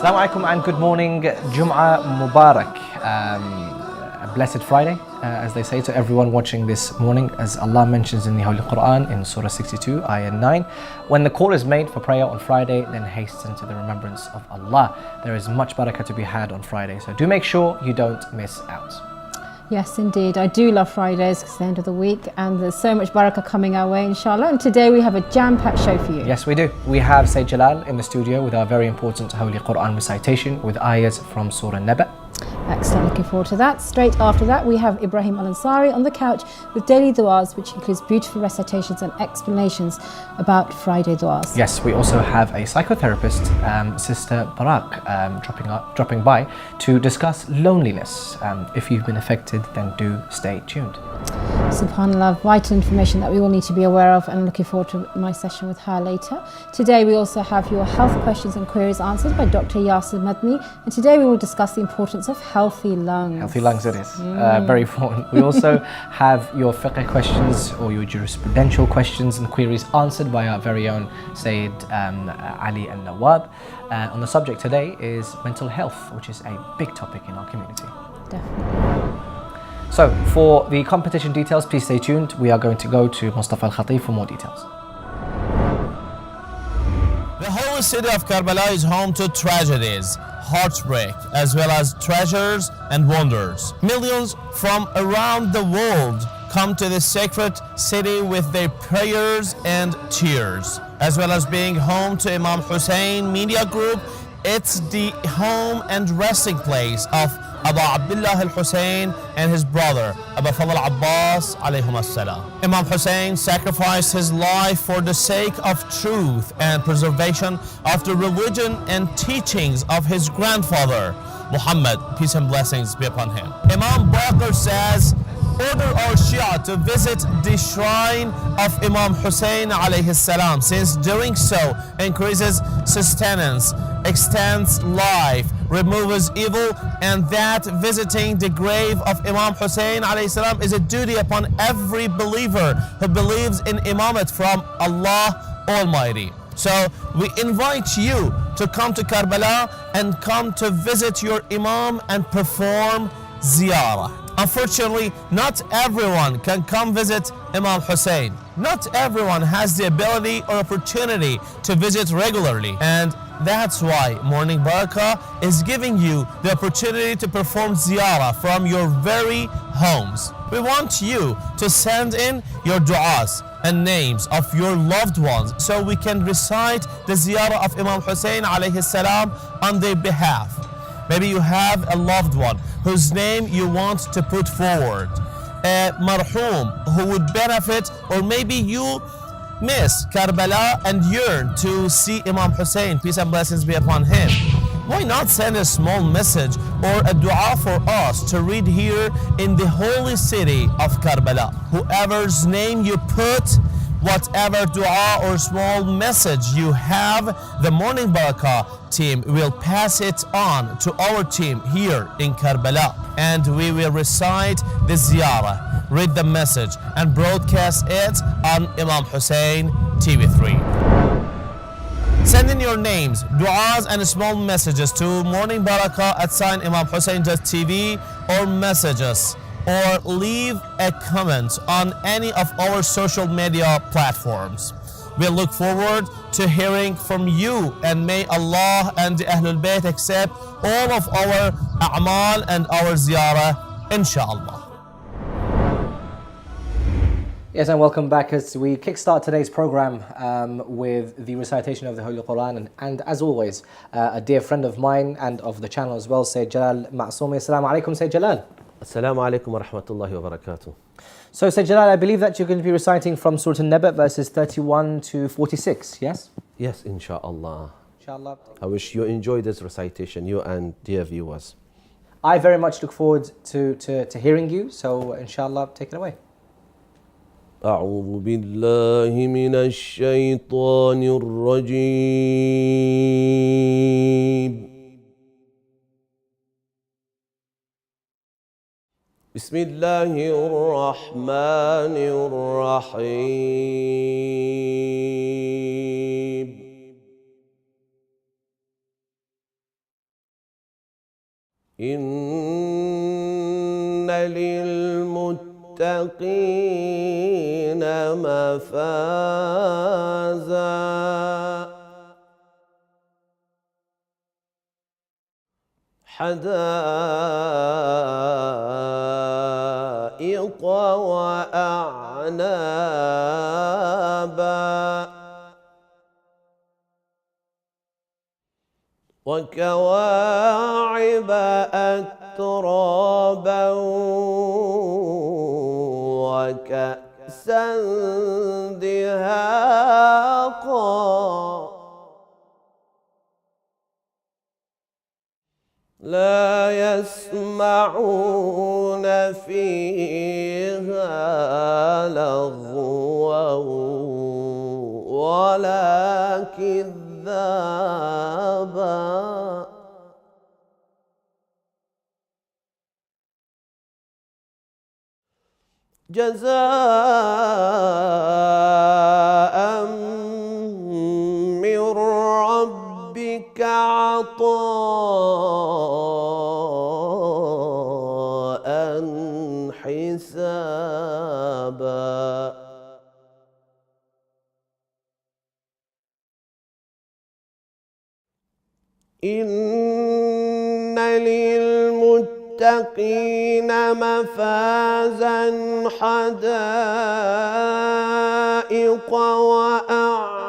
Assalamu alaikum and good morning. Jum'ah Mubarak. A blessed Friday, as they say to everyone watching this morning, as Allah mentions in the Holy Quran in Surah 62, Ayah 9. When the call is made for prayer on Friday, then hasten to the remembrance of Allah. There is much barakah to be had on Friday, so do make sure you don't miss out. Yes, indeed. I do love Fridays because it's the end of the week and there's so much barakah coming our way, inshallah. And today we have a jam-packed show for you. Yes, we do. We have Sayyid Jalal in the studio with our very important Holy Quran recitation with ayahs from Surah Naba. Excellent, looking forward to that. Straight after that, we have Ibrahim Al-Ansari on the couch with daily du'as, which includes beautiful recitations and explanations about Friday du'as. Yes, we also have a psychotherapist, Sister Baraka, dropping by to discuss loneliness. If you've been affected, then do stay tuned. SubhanAllah, vital information that we all need to be aware of, and looking forward to my session with her later. Today we also have your health questions and queries answered by Dr. Yasir Madni, and today we will discuss the importance of healthy lungs. Healthy lungs it is, very important. We also have your fiqh questions or your jurisprudential questions and queries answered by our very own Sayyid Ali Al-Nawab. On the subject today is mental health, which is a big topic in our community. Definitely. So, for the competition details, please stay tuned. We are going to go to Mustafa Al-Khatib for more details. The holy city of Karbala is home to tragedies, heartbreak, as well as treasures and wonders. Millions from around the world come to this sacred city with their prayers and tears. As well as being home to Imam Hussein Media Group, it's the home and resting place of Abu Abdullah al-Hussein and his brother, Abu Fadl Abbas alayhum as-salam. Imam Hussein sacrificed his life for the sake of truth and preservation of the religion and teachings of his grandfather, Muhammad, peace and blessings be upon him. Imam Baraka says, order our Shia to visit the shrine of Imam Hussein alayhi salam, since doing so increases sustenance, extends life, removes evil, and that visiting the grave of Imam Hussein alayhi salam is a duty upon every believer who believes in Imamate from Allah Almighty. So we invite you to come to Karbala and come to visit your Imam and perform ziyarah. Unfortunately, not everyone can come visit Imam Hussein. Not everyone has the ability or opportunity to visit regularly, and that's why Morning Baraka is giving you the opportunity to perform ziyarah from your very homes. We want you to send in your du'as and names of your loved ones so we can recite the ziyarah of Imam Hussein alayhi salam on their behalf. Maybe you have a loved one whose name you want to put forward, a marhum who would benefit, or maybe you miss Karbala and yearn to see Imam Hussein, peace and blessings be upon him. Why not send a small message or a dua for us to read here in the holy city of Karbala? Whoever's name you put, whatever dua or small message you have, the Morning Baraka team will pass it on to our team here in Karbala, and we will recite the ziyarah, read the message, and broadcast it on Imam Hussein TV3. Send in your names, du'as, and small messages to Morning Baraka at @imamhussein.tv, or message us or leave a comment on any of our social media platforms. We look forward to hearing from you, and may Allah and the Ahlul Bayt accept all of our a'mal and our ziyarah, inshallah. Yes, and welcome back as we kickstart today's program with the recitation of the Holy Quran, and as always, a dear friend of mine and of the channel as well, Sayyid Jalal Ma'soumi. Assalamu alaikum, Sayyid Jalal. Assalamu alaikum wa rahmatullahi wa barakatuh. So, Sayyid Jalal, I believe that you're going to be reciting from Surah An-Naba, verses 31 to 46, yes? Yes, inshallah. Inshallah. I wish you enjoy this recitation, you and dear viewers. I very much look forward to hearing you, so inshallah, take it away. أعوذ بالله من الشيطان الرجيم. بسم الله الرحمن الرحيم. إن للمتقين مفازا حدائق وأعنابا وكواعب أترابا وكأسا دهاقا لا يسمعون فيها لغوا ولا كذابا جزاء من ربك عطاء حسابا إن للمتقين مفازا حدائق وأعنابا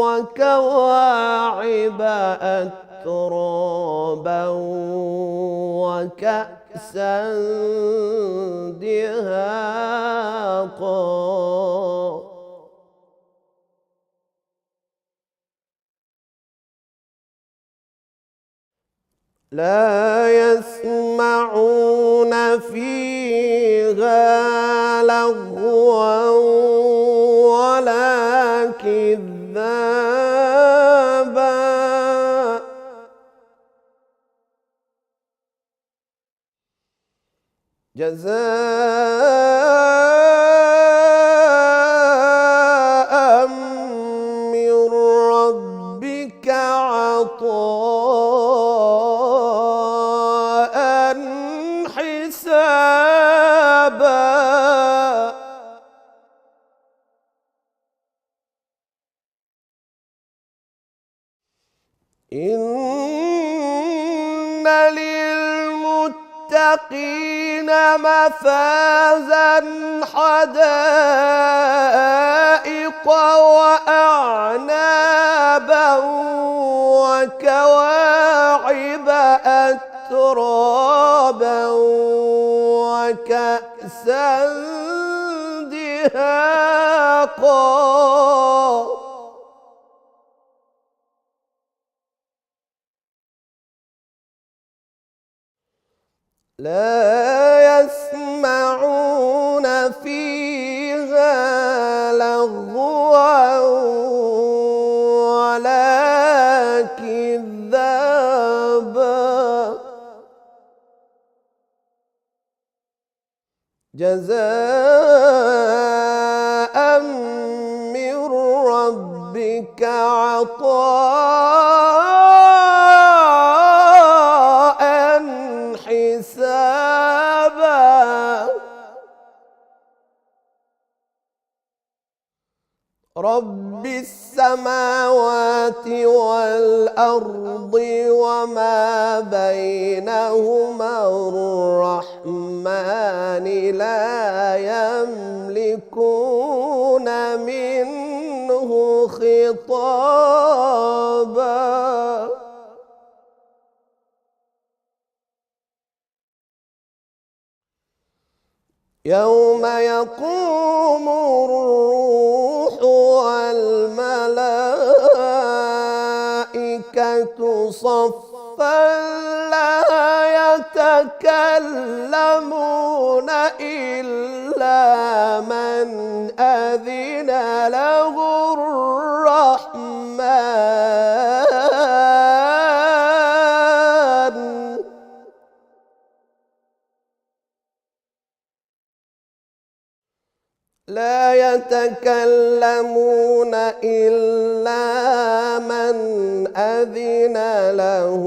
وكواعب أترابا وكأسا دهاقا لا يسمعون فيها لغوا ولا كذابا جزاء من ربك عطاء حسابا إن للمتقين مفازا حدائق وأعنابا وكواعب أترابا وكأسا دهاقا لا يسمعون فيها لغوا ولا كذابا جزاء من ربك عطاء حسابا رب السماوات والأرض وما بينهما الرحمن لا يملكون منه خطابا يوم يقوم الروح والملائكة صفا لا يتكلمون إلا من أذن له الرحمن لا يتكلمون إلا من أذن له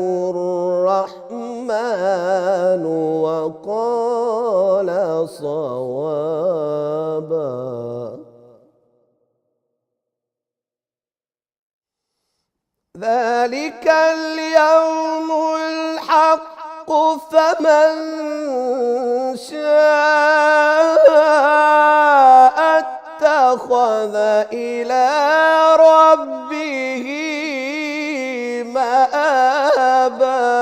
الرحمن وقال صوابا ذلك اليوم الحق فمن شاء اتخذ إلى ربه مآبا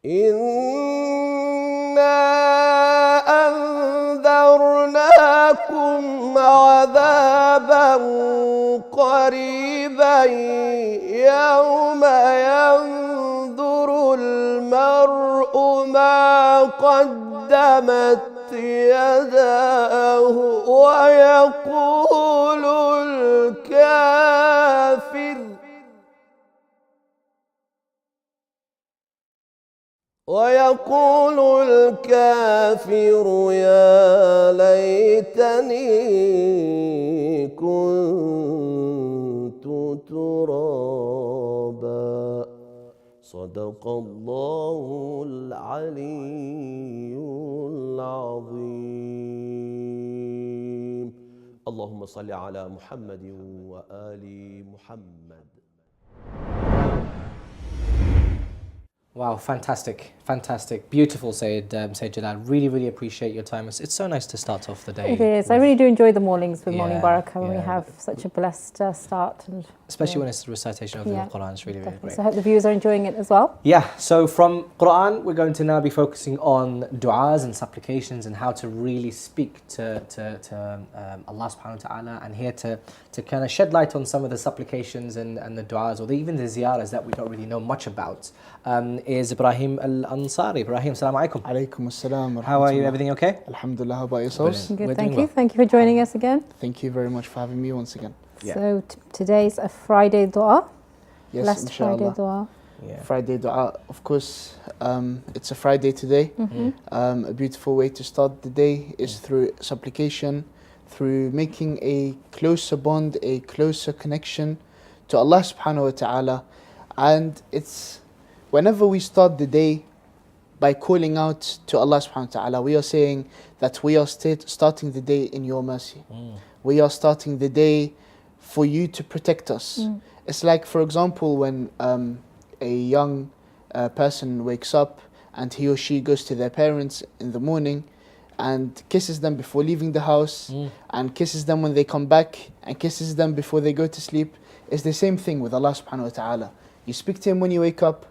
إنا أنذرناكم عذابا قريبا يوم ينظر المرء ما قدمت يداه ويقول الكافر يا ليتني كنت ترابا صدق الله العلي العظيم اللهم صل على محمد وآل محمد. Wow, fantastic, fantastic, beautiful, Sayyid Jalal. Really, really appreciate your time. It's so nice to start off the day. It is. I really do enjoy the mornings with Morning Baraka when we yeah. have such a blessed start. And Especially when it's the recitation of the Quran. It's really, really great. So I hope the viewers are enjoying it as well. Yeah, so from Quran, we're going to now be focusing on du'as and supplications and how to really speak to Allah subhanahu wa ta'ala, and here to kind of shed light on some of the supplications and the du'as, or even the ziyaras that we don't really know much about, is Ibrahim Al-Ansari. Ibrahim, assalamu alaikum. Alaikum assalam. How are you? Everything okay? Alhamdulillah. How about yourselves? Good, thank you. Thank you for joining us again. Thank you very much for having me once again. Yeah. So today's a Friday dua. Yes, Blessed inshallah. Friday dua. Yeah. Friday dua, of course, it's a Friday today. A beautiful way to start the day is through supplication, through making a closer bond, a closer connection to Allah subhanahu wa ta'ala. And it's whenever we start the day by calling out to Allah subhanahu wa ta'ala, we are saying that we are starting the day in your mercy. We are starting the day for you to protect us. It's like, for example, when a young person wakes up and he or she goes to their parents in the morning and kisses them before leaving the house, and kisses them when they come back, and kisses them before they go to sleep. It's the same thing with Allah subhanahu wa ta'ala. You speak to Him when you wake up,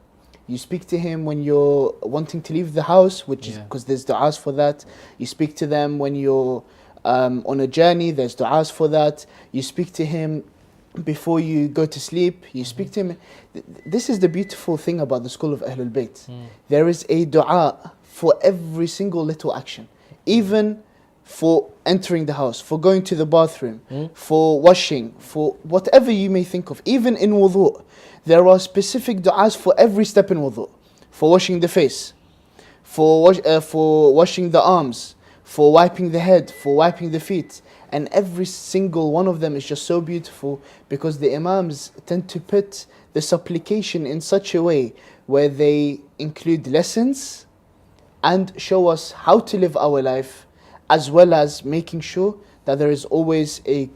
you speak to Him when you're wanting to leave the house, which is because there's du'as for that. You speak to them when you're on a journey, there's du'as for that. You speak to Him before you go to sleep, you speak to Him. This is the beautiful thing about the school of Ahlul Bayt. There is a du'a for every single little action. Even for entering the house, for going to the bathroom, for washing, for whatever you may think of. Even in wudu, there are specific du'as for every step in wudu. For washing the face, for washing the arms, for wiping the head, for wiping the feet. And every single one of them is just so beautiful, because the Imams tend to put the supplication in such a way where they include lessons and show us how to live our life, as well as making sure that there is always a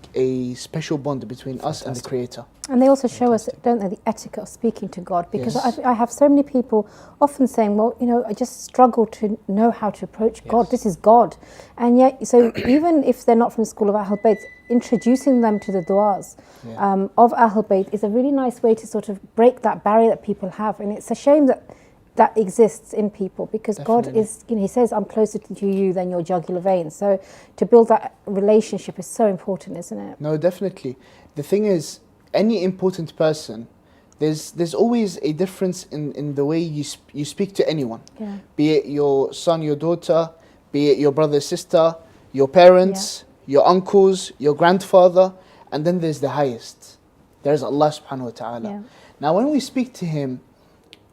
special bond between us and the Creator. And they also show us, don't they, the etiquette of speaking to God. Because I have so many people often saying, well, you know, I just struggle to know how to approach God. This is God. And yet, so even if they're not from the school of Ahlul Bayt, introducing them to the du'as of Ahlul Bayt is a really nice way to sort of break that barrier that people have. And it's a shame that that exists in people, because God is, you know, He says, I'm closer to you than your jugular vein. So to build that relationship is so important, isn't it? No, definitely. The thing is, any important person, there's always a difference in the way you speak to anyone. Be it your son, your daughter, be it your brother, sister, your parents, your uncles, your grandfather, and then there's the highest. There's Allah subhanahu wa ta'ala. Now when we speak to Him,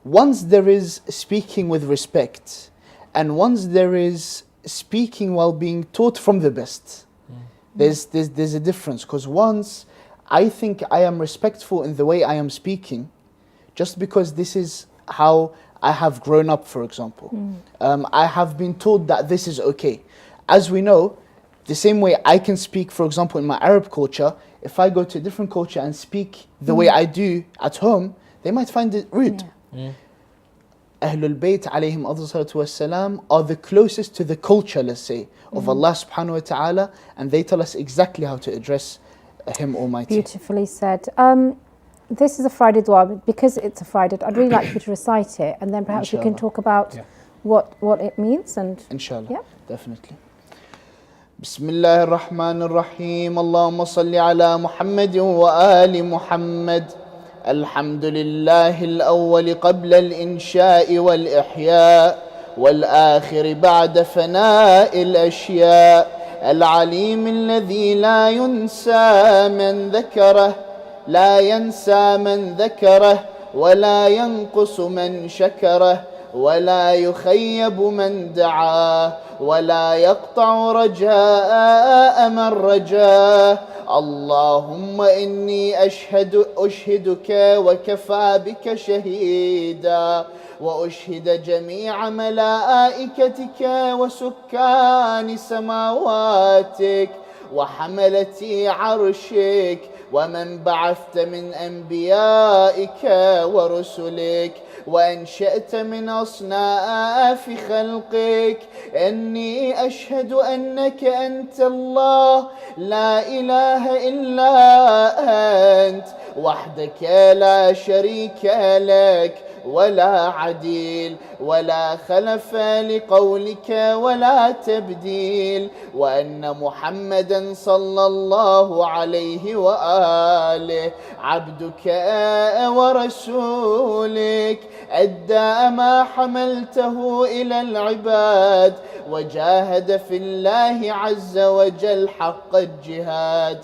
once there is speaking with respect, and once there is speaking while being taught from the best, there's a difference. Because once I think I am respectful in the way I am speaking, just because this is how I have grown up, for example. I have been told that this is okay. As we know, the same way I can speak, for example, in my Arab culture, if I go to a different culture and speak the way I do at home, they might find it rude. Ahlul Bayt alayhim salatu wassalam are the closest to the culture, let's say, of Allah subhanahu wa ta'ala, and they tell us exactly how to address Him Almighty. Beautifully said. This is a Friday dua, but because it's a Friday, I'd really like you to recite it, and then perhaps we can talk about what it means. And Inshallah, definitely. بسم الله الرحمن الرحيم اللهم صل على محمد وآل محمد الحمد لله الأول قبل الإنشاء والإحياء والآخر بعد فناء الأشياء العليم الذي لا ينسى من ذكره ولا ينقص من شكره ولا يخيب من دعاه ولا يقطع رجاء من رجاه اللهم إني أشهدك وكفى بك شهيدا وأشهد جميع ملائكتك وسكان سماواتك وحملة عرشك ومن بعثت من أنبيائك ورسلك وأنشأت من أصناف خلقك إني أشهد أنك أنت الله لا إله إلا أنت وحدك لا شريك لك ولا عديل ولا خلف لقولك ولا تبديل وأن محمدا صلى الله عليه وآله عبدك ورسولك أدى ما حملته إلى العباد وجاهد في الله عز وجل حق الجهاد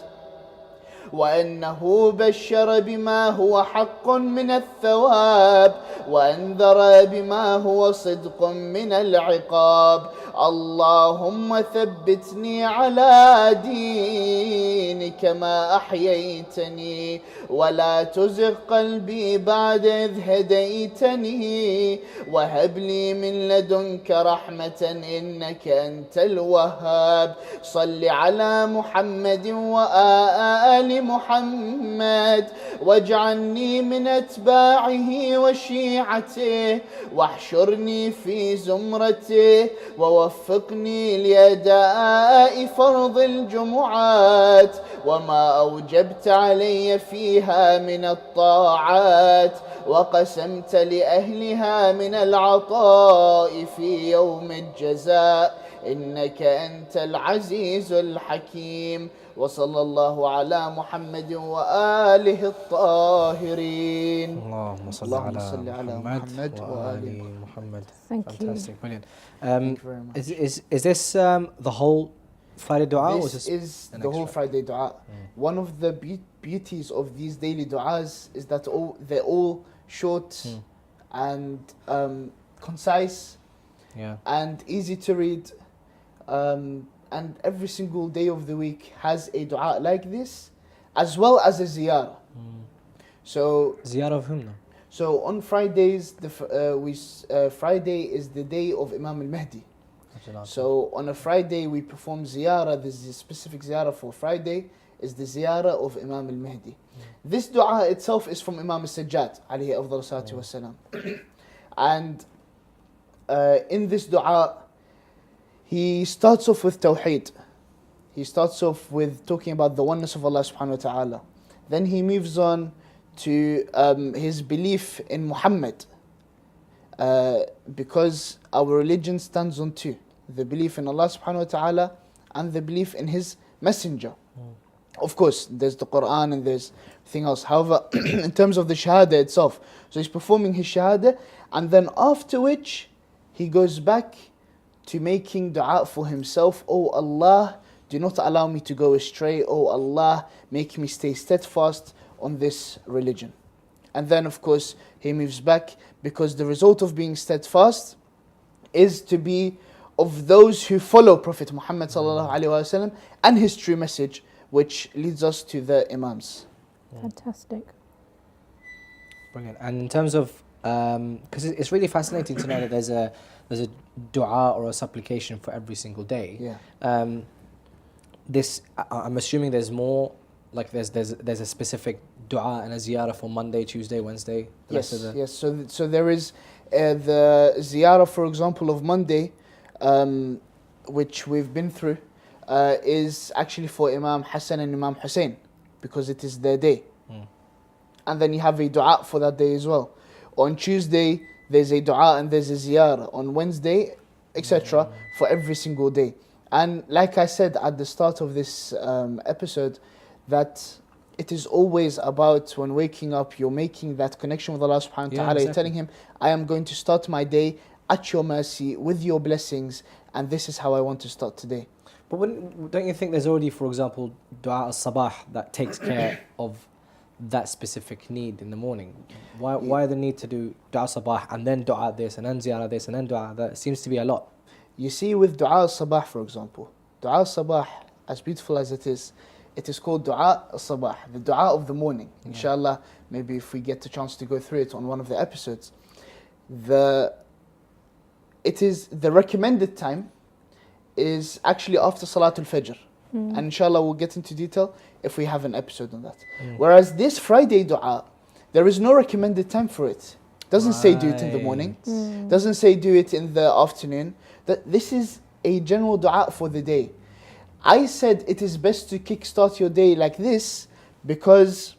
وأنه بشر بما هو حق من الثواب وأنذر بما هو صدق من العقاب اللهم ثبتني على دينك ما أحييتني ولا تزغ قلبي بعد إذ هديتني وهب لي من لدنك رحمة إنك أنت الوهاب صل على محمد وآل محمد واجعلني من أتباعه وشيعته واحشرني في زمرته ووفقني لأداء فرض الجمعات وما أوجبت علي فيها من الطاعات وقسمت لأهلها من العطاء في يوم الجزاء إنك أنت العزيز الحكيم وصلى الله على محمد وآله الطاهرين اللهم صل على محمد وآل محمد. Thank Fantastic, you. brilliant. Thank you very much. Is this the whole Friday dua? This is the whole Friday dua. One of the beauties of these daily duas is that they're all short and concise and easy to read. And every single day of the week has a dua like this, as well as a ziyarah. So ziyarah of whom now? So on Fridays, Friday is the day of Imam al-Mahdi. So on a Friday we perform ziyarah. There's a specific ziyarah for Friday, is the ziyarah of Imam al-Mahdi. This dua itself is from Imam al-Sajjad alayhi afdal salatu wassalam. And in this dua, he starts off with Tawheed. He starts off with talking about the oneness of Allah subhanahu wa ta'ala. Then he moves on to his belief in Muhammad. Because our religion stands on two. The belief in Allah subhanahu wa ta'ala and the belief in his messenger. Of course, there's the Quran and there's everything else. However, in terms of the Shahada itself, so he's performing his Shahada, and then after which he goes back to making dua for himself. Oh Allah, do not allow me to go astray. Oh Allah, make me stay steadfast on this religion. And then, of course, he moves back, because the result of being steadfast is to be of those who follow Prophet Muhammad sallallahu alaihi wasallam and his true message, which leads us to the Imams. Fantastic. Brilliant. And in terms of, because it's really fascinating to know that there's a dua or a supplication for every single day. Yeah. I'm assuming there's more, like there's a specific dua and a ziyarah for Monday, Tuesday, Wednesday. Yes, yes. So there is the ziyarah, for example, of Monday, which we've been through, is actually for Imam Hassan and Imam Hussein, because it is their day. And then you have a dua for that day as well. On Tuesday, there's a dua and there's a ziyarah. On Wednesday, etc., for every single day. And like I said at the start of this episode, that it is always about, when waking up, you're making that connection with Allah subhanahu wa ta'ala. exactly. You're telling him, I am going to start my day at your mercy, with your blessings, and this is how I want to start today. But don't you think there's already, for example, dua al-sabah that takes care of that specific need in the morning? Why the need to do dua al-sabah and then dua this and then ziyarah this and then dua that? It seems to be a lot. You see, with dua al-sabah, for example, dua al-sabah, as beautiful as it is called dua al-sabah, the dua of the morning. Inshallah, maybe if we get the chance to go through it on one of the episodes. It is the recommended time is actually after Salatul Fajr. And inshallah we'll get into detail if we have an episode on that. Whereas this Friday dua, there is no recommended time for it. Doesn't say do it in the morning. Doesn't say do it in the afternoon. This is a general dua for the day. I said it is best to kickstart your day like this because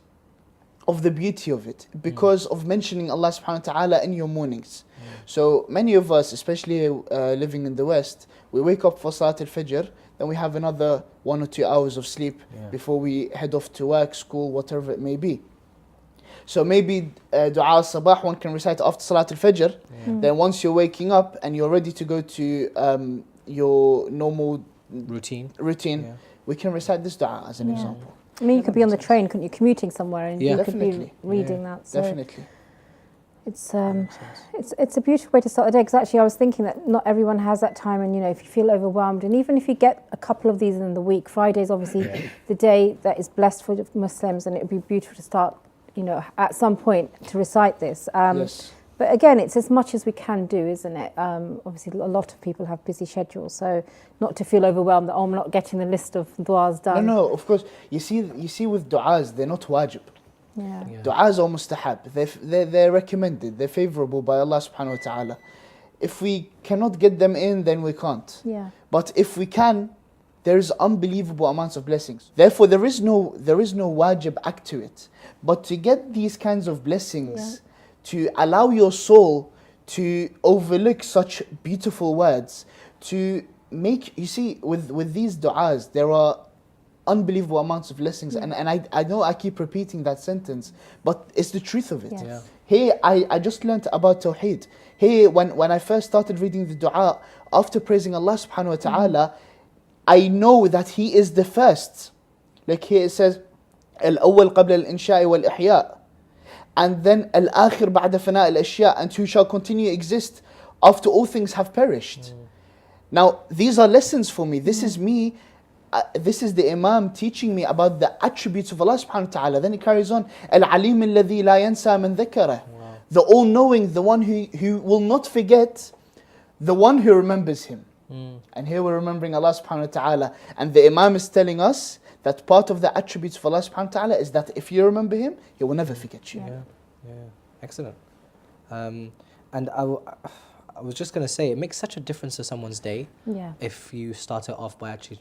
of the beauty of it, because of mentioning Allah subhanahu wa ta'ala in your mornings. So many of us, especially living in the West, we wake up for Salatul Fajr, then we have another 1 or 2 hours of sleep before we head off to work, school, whatever it may be. So maybe dua al-sabah one can recite after Salatul Fajr. Then once you're waking up and you're ready to go to your normal routine, we can recite this dua as an example. I mean, you could be on the train, couldn't you, commuting somewhere, and you could be reading that. So Definitely. it's a beautiful way to start the day, because actually I was thinking that not everyone has that time, and if you feel overwhelmed, and even if you get a couple of these in the week, Friday is obviously the day that is blessed for Muslims, and it would be beautiful to start, at some point to recite this. Yes. But again, it's as much as we can do, isn't it? Obviously, a lot of people have busy schedules, so not to feel overwhelmed that, I'm not getting the list of du'as done. No, of course. You see with du'as, they're not wajib. Du'as are mustahab. They're recommended. They're favorable by Allah subhanahu wa ta'ala. If we cannot get them in, then we can't. But if we can, there is unbelievable amounts of blessings. Therefore, there is no wajib act to it. But to get these kinds of blessings, to allow your soul to overlook such beautiful words, to make, you see, with these du'as, there are unbelievable amounts of blessings. And I know I keep repeating that sentence, but it's the truth of it. Hey, I just learned about Tawheed. Hey, when I first started reading the du'a, after praising Allah subhanahu wa ta'ala, I know that He is the first. Like here it says, Al-awwal qabla al-insha'i wal-ihya'. And then al-akhir ba'da fana' al-ashya', and who shall continue to exist after all things have perished. Now, these are lessons for me. This is me. This is the Imam teaching me about the attributes of Allah subhanahu wa ta'ala. Then it carries on, Al-alim alladhi la yansa man dhakarah. The all-knowing, the one who will not forget, the one who remembers Him. And here we're remembering Allah subhanahu wa ta'ala. And the Imam is telling us that part of the attributes of Allah subhanahu wa ta'ala is that if you remember Him, He will never forget you. Excellent. And I was just going to say, it makes such a difference to someone's day if you start it off by actually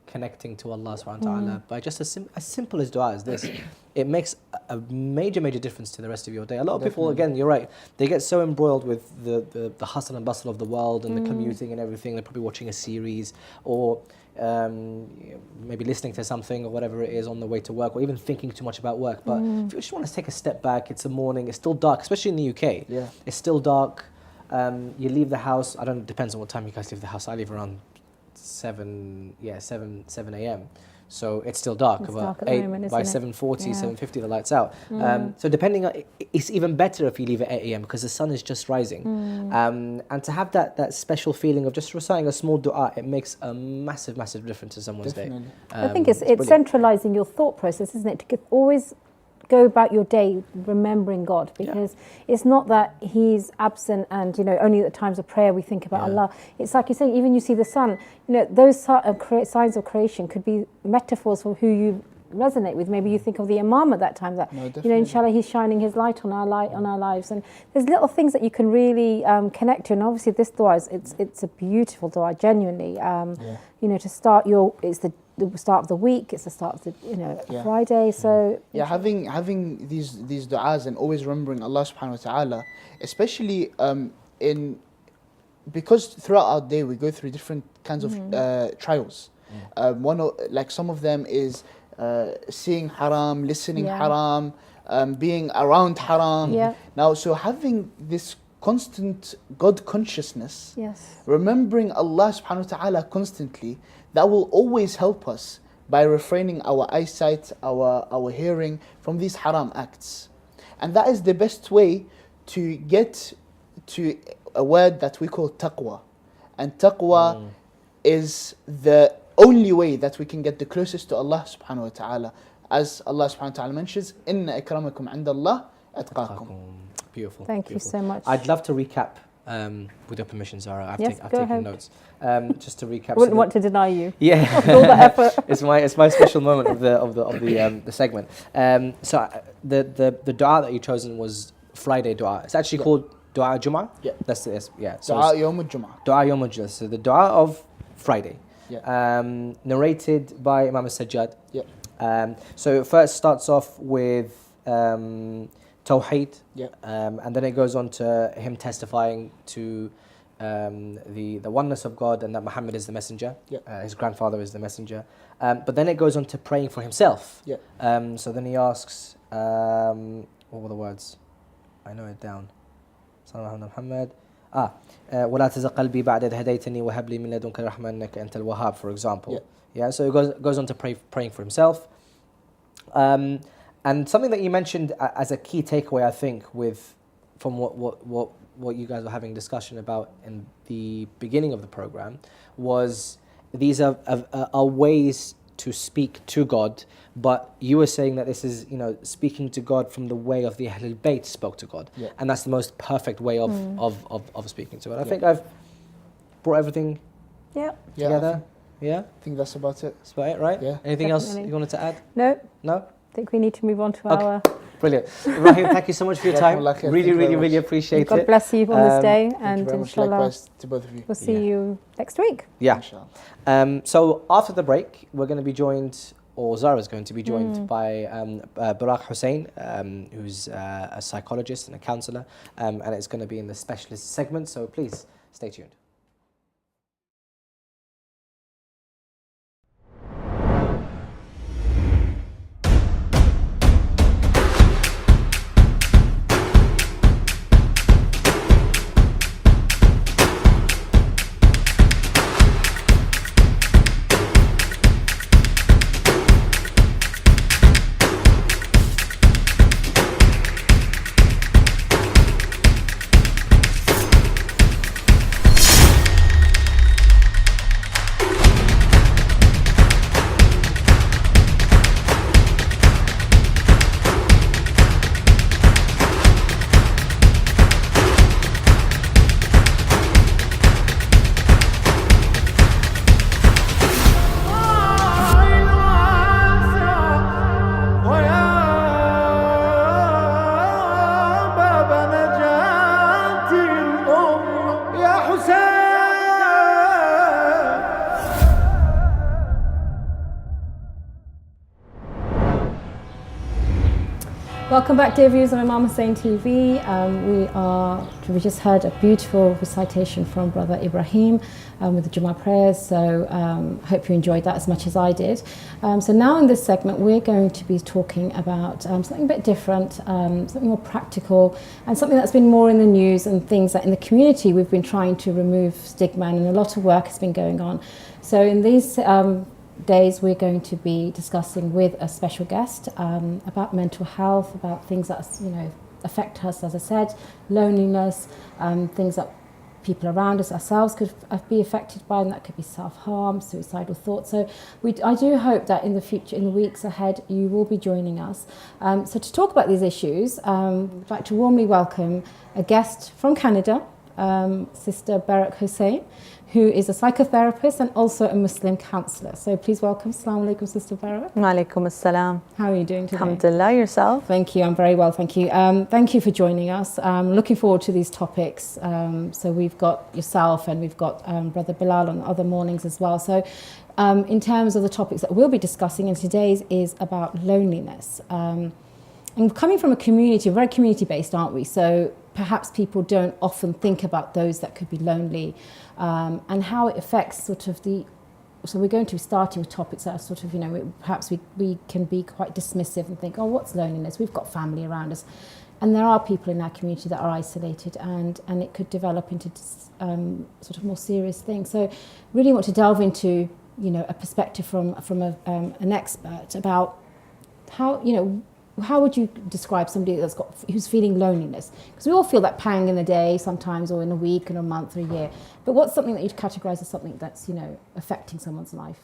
connecting to Allah subhanahu wa ta'ala by just as simple as dua as this. It makes a major difference to the rest of your day. A lot of people, again, you're right, they get so embroiled with the hustle and bustle of the world and the commuting and everything. They're probably watching a series or maybe listening to something or whatever it is on the way to work, or even thinking too much about work. But if you just want to take a step back, it's the morning, it's still dark, especially in the UK. It's still dark. You leave the house, it depends on what time you guys leave the house. I leave around 7 a.m. So it's still dark. It's About dark at the 8 moment, by isn't it? 7:40, Yeah. 7:50, the lights out. So depending on, it's even better if you leave at 8 a.m. because the sun is just rising. And to have that special feeling of just reciting a small dua, it makes a massive, massive difference to someone's Definitely. day. I think it's brilliant. centralizing your thought process, isn't it? To always go about your day remembering God, because it's not that He's absent and, only at the times of prayer we think about Allah. It's like you're saying, even you see the sun, those signs of creation could be metaphors for who you resonate with. Maybe you think of the Imam at that time, that inshallah he's shining his light on our lives, and there's little things that you can really connect to. And obviously this dua it's a beautiful dua, genuinely. To start it's the start of the week, it's the start of the Friday. So having these du'as and always remembering Allah subhanahu wa ta'ala, especially because throughout our day we go through different kinds of trials. Some of them is seeing haram, listening haram, being around haram. Now, so having this constant God consciousness, remembering Allah subhanahu wa ta'ala constantly, that will always help us by refraining our eyesight, our hearing from these haram acts. And that is the best way to get to a word that we call taqwa. And taqwa is the only way that we can get the closest to Allah subhanahu wa ta'ala. As Allah subhanahu wa ta'ala mentions, inna akramakum inda Allah atqakum. Beautiful. Thank you so much. I'd love to recap, with your permission, Zara. I've taken ahead. notes. Just to recap. I wouldn't want to deny you. Yeah. After all the effort. it's my special moment of the segment. So the dua that you chosen was Friday dua. It's actually called Dua Jum'ah. Yeah. That's it. Yeah. So Dua Yawm al-Jum'ah. Dua Yawm al-Jum'ah. So the dua of Friday. Yeah. Narrated by Imam Sajjad. Yeah. So it first starts off with Tawheed. Yeah. And then it goes on to him testifying to the oneness of God and that Muhammad is the messenger. Yeah. His grandfather is the messenger. But then it goes on to praying for himself. Yeah. So then he asks, what were the words? I know it down. Muhammad. وَلَا تَزَغْ قَلْبِي بَعْدَ إِذْ هَدَيْتَنِي وَهَبْ لِي مِن لَدُنْكَ رَحْمَةً إِنَّكَ أَنْتَ الْوَهَّابُ, for example. Yeah. So it goes on to praying for himself. And something that you mentioned as a key takeaway, I think, from what you guys were having discussion about in the beginning of the program, was these are ways to speak to God. But you were saying that this is, speaking to God from the way of the Ahlul Bayt spoke to God, and that's the most perfect way of speaking to God. I think I've brought everything together. I think that's about it. That's about it, right? Yeah. Anything else you wanted to add? No. I think we need to move on to our... Brilliant. Rahim, thank you so much for your time. Really appreciate it. God bless you on this day, and inshallah, likewise to both of you. We'll see you next week. Yeah. So after the break, we're going to be joined, or Zara's going to be joined by Baraka Hussein, who's a psychologist and a counsellor, and it's going to be in the specialist segment, so please stay tuned. Welcome back, dear viewers of IMAM HUSSEIN TV. We just heard a beautiful recitation from Brother Ibrahim with the Jummah prayers, so hope you enjoyed that as much as I did. So now in this segment we're going to be talking about something a bit different, something more practical, and something that's been more in the news, and things that in the community we've been trying to remove stigma, and a lot of work has been going on. So in these days we're going to be discussing with a special guest about mental health, about things that affect us, as I said, loneliness, things that people around us, ourselves, could be affected by, and that could be self-harm, suicidal thoughts. So I do hope that in the future, in the weeks ahead, you will be joining us. So to talk about these issues, I'd like to warmly welcome a guest from Canada, Sister Baraka Hussein, who is a psychotherapist and also a Muslim counsellor. So please welcome. Assalamu alaikum, Sister Baraka. Wa alaikum assalam. How are you doing today? Alhamdulillah, yourself? Thank you, I'm very well, thank you. Thank you for joining us. Looking forward to these topics. So we've got yourself and we've got Brother Bilal on other mornings as well. So in terms of the topics that we'll be discussing, and today's is about loneliness. And coming from a community, very community-based, aren't we? So perhaps people don't often think about those that could be lonely, and how it affects sort of so we're going to be starting with topics that are sort of, perhaps we can be quite dismissive and think, oh, what's loneliness? We've got family around us. And there are people in our community that are isolated, and it could develop into sort of more serious things. So really want to delve into, a perspective from an expert about how would you describe somebody who's feeling loneliness? Because we all feel that pang in the day sometimes, or in a week, or a month, or a year. But what's something that you'd categorise as something that's, affecting someone's life?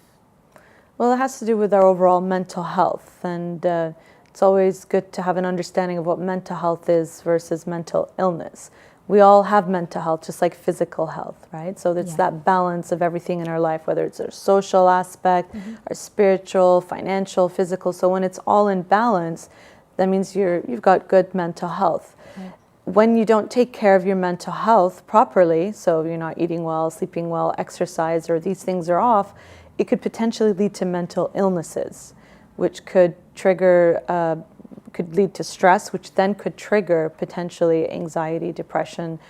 Well, it has to do with our overall mental health, and it's always good to have an understanding of what mental health is versus mental illness. We all have mental health, just like physical health, right? So it's that balance of everything in our life, whether it's our social aspect, our spiritual, financial, physical. So when it's all in balance, that means you've got good mental health. Right. When you don't take care of your mental health properly, so you're not eating well, sleeping well, exercise, or these things are off, it could potentially lead to mental illnesses, which could trigger could lead to stress, which then could trigger potentially anxiety, depression,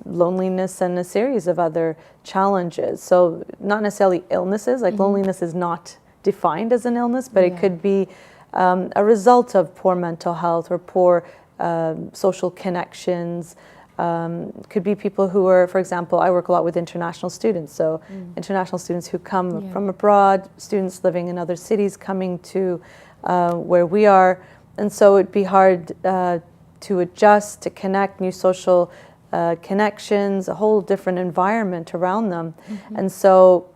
loneliness, and a series of other challenges. So not necessarily illnesses, like loneliness is not defined as an illness, but it could be a result of poor mental health or poor social connections. Could be people who are, for example, I work a lot with international students, so international students who come from abroad, students living in other cities coming to where we are. And so it'd be hard to adjust, to connect, new social connections, a whole different environment around them. And so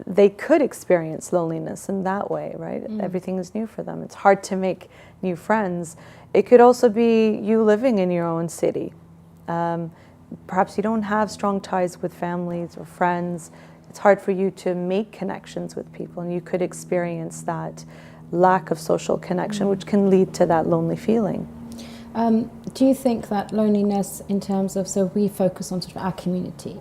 they could experience loneliness in that way, right? Everything is new for them. It's hard to make new friends. It could also be you living in your own city. Perhaps you don't have strong ties with families or friends. It's hard for you to make connections with people, and you could experience that lack of social connection, which can lead to that lonely feeling. Do you think that loneliness, in terms of, so we focus on sort of our community,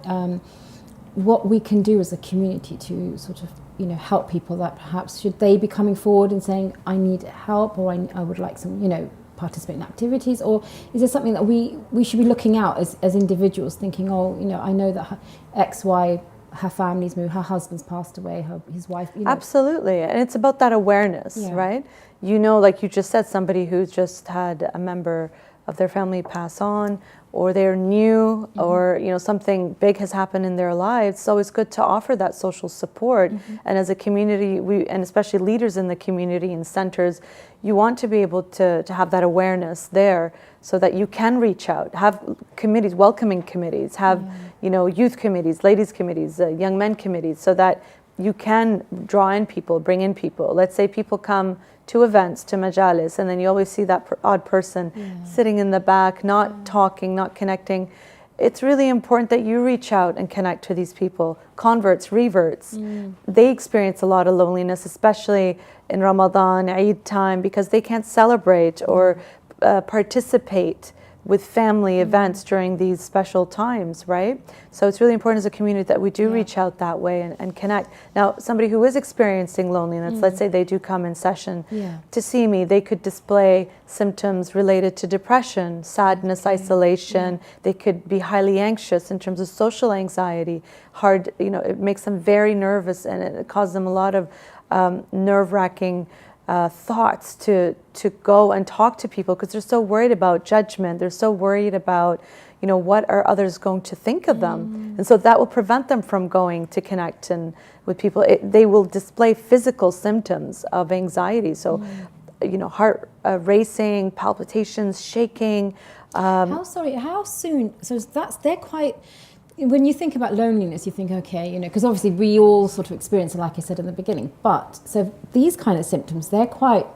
what we can do as a community to sort of, help people, that perhaps should they be coming forward and saying, I need help, or I would like some, participate in activities, or is there something that we should be looking out as individuals, thinking, oh, I know that X, Y, her family's moved, her husband's passed away, his wife. Absolutely, and it's about that awareness, right? Like you just said, somebody who's just had a member of their family pass on, or they're new, or something big has happened in their lives. So it's good to offer that social support. And as a community, and especially leaders in the community and centers, you want to be able to have that awareness there, so that you can reach out, have committees, welcoming committees, have youth committees, ladies committees, young men committees, so that you can draw in people, bring in people. Let's say people come to events, to majalis, and then you always see that odd person sitting in the back, not talking, not connecting. It's really important that you reach out and connect to these people. Converts, reverts, they experience a lot of loneliness, especially in Ramadan, Eid time, because they can't celebrate or participate with family events during these special times, right? So it's really important as a community that we do reach out that way and connect. Now, somebody who is experiencing loneliness, let's say they do come in session to see me, they could display symptoms related to depression, sadness, isolation. They could be highly anxious in terms of social anxiety, it makes them very nervous, and it causes them a lot of nerve-wracking thoughts to go and talk to people, because they're so worried about judgment. They're so worried about, you know, what are others going to think of them? And so that will prevent them from going to connect and with people. They will display physical symptoms of anxiety. So, you know, heart racing, palpitations, shaking. How soon? So they're quite. When you think about loneliness, you think, okay, you know, because obviously we all sort of experience it, like I said in the beginning. But so these kind of symptoms, they're quite.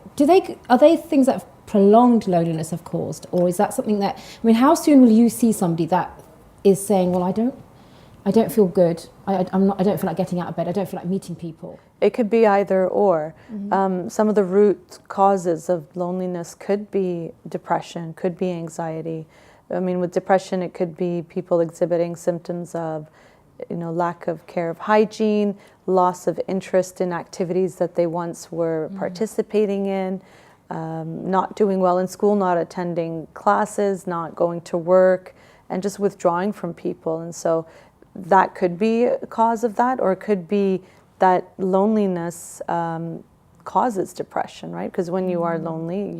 Are they things that have prolonged loneliness have caused, or is that something that? I mean, how soon will you see somebody that is saying, well, I don't feel good. I don't feel like getting out of bed. I don't feel like meeting people. It could be either or. Some of the root causes of loneliness could be depression, could be anxiety. I mean, with depression, it could be people exhibiting symptoms of, you know, lack of care of hygiene, loss of interest in activities that they once were participating in, not doing well in school, not attending classes, not going to work, and just withdrawing from people. And so that could be a cause of that, or it could be that loneliness causes depression, right? Because when you are lonely,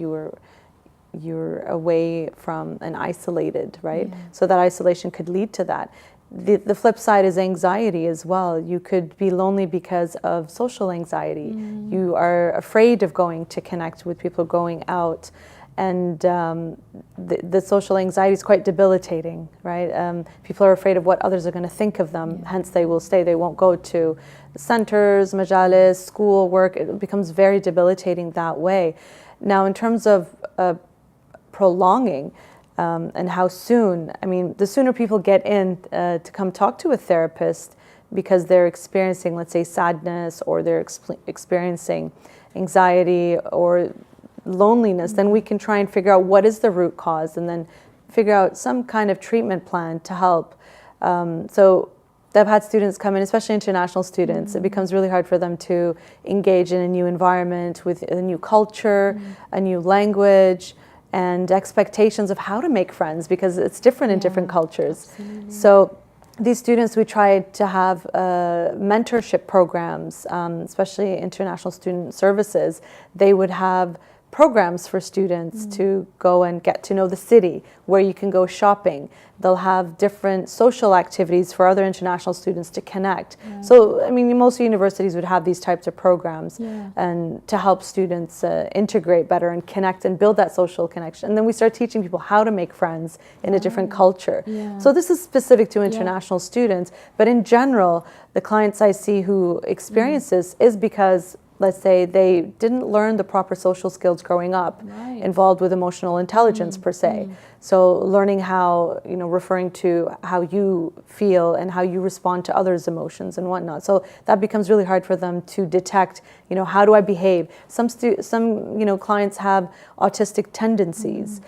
you're away from and isolated, right? So that isolation could lead to that. The flip side is anxiety as well. You could be lonely because of social anxiety. You are afraid of going to connect with people, going out, and the social anxiety is quite debilitating, right? People are afraid of what others are going to think of them, hence they will stay. They won't go to centers, majalis, school, work. It becomes very debilitating that way. Now, in terms of prolonging and how soon, I mean, the sooner people get in to come talk to a therapist because they're experiencing, let's say, sadness, or they're experiencing anxiety or loneliness, then we can try and figure out what is the root cause and then figure out some kind of treatment plan to help. So I've had students come in, especially international students. It becomes really hard for them to engage in a new environment with a new culture, a new language, and expectations of how to make friends, because it's different in different cultures. Absolutely. So these students, we try to have mentorship programs, especially international student services. They would have programs for students to go and get to know the city, where you can go shopping. They'll have different social activities for other international students to connect. So, I mean, most universities would have these types of programs and to help students integrate better and connect and build that social connection. And then we start teaching people how to make friends in a different culture. So this is specific to international students, but in general, the clients I see who experience this is because, let's say, they didn't learn the proper social skills growing up, involved with emotional intelligence per se. So learning how, you know, referring to how you feel and how you respond to others' emotions and whatnot. So that becomes really hard for them to detect, you know, how do I behave? Some you know, clients have autistic tendencies.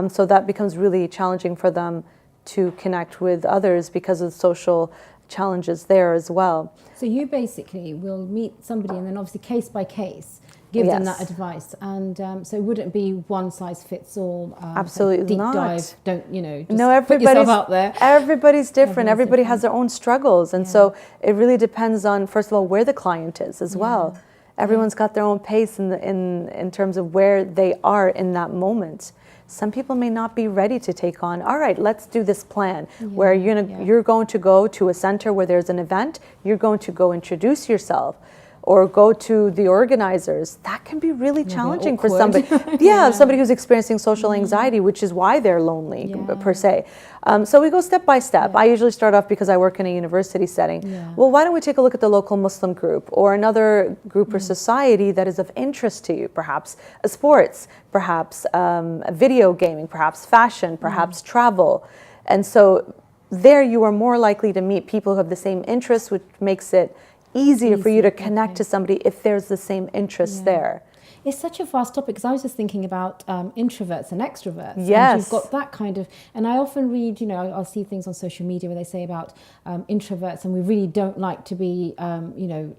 So that becomes really challenging for them to connect with others because of social challenges there as well. So you basically will meet somebody and then obviously case by case give them that advice, and so it wouldn't be one size fits all. Absolutely deep not. dive. Don't, you know, just no, put yourself out there. Everybody's different. Everybody has different. their own struggles, and so it really depends on, first of all, where the client is as well. Everyone's got their own pace in terms of where they are in that moment. Some people may not be ready to take on, all right, let's do this plan where you're going to go to a center where there's an event, you're going to go introduce yourself, or go to the organizers. That can be really challenging for somebody. Somebody who's experiencing social anxiety, which is why they're lonely per se. So we go step by step. I usually start off, because I work in a university setting. Well, why don't we take a look at the local Muslim group or another group or society that is of interest to you? Perhaps sports, perhaps video gaming, perhaps fashion, perhaps travel. And so there you are more likely to meet people who have the same interests, which makes it easier for you to connect to somebody if there's the same interest there. It's such a vast topic, because I was just thinking about introverts and extroverts. Yes. And you've got that kind of, and I often read, you know, I'll see things on social media where they say about introverts, and we really don't like to be, you know,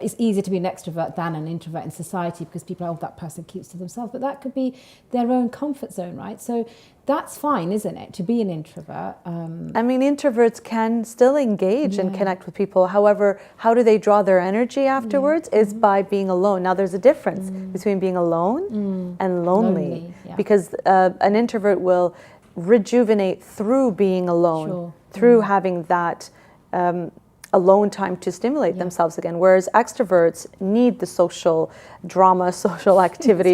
it's easier to be an extrovert than an introvert in society because people are, oh, that person keeps to themselves. But that could be their own comfort zone, right? So that's fine, isn't it, to be an introvert? I mean, introverts can still engage and connect with people. However, how do they draw their energy afterwards is by being alone. Now, there's a difference between being alone and lonely. Because an introvert will rejuvenate through being alone, through having that alone time to stimulate themselves again, whereas extroverts need the social drama, social activity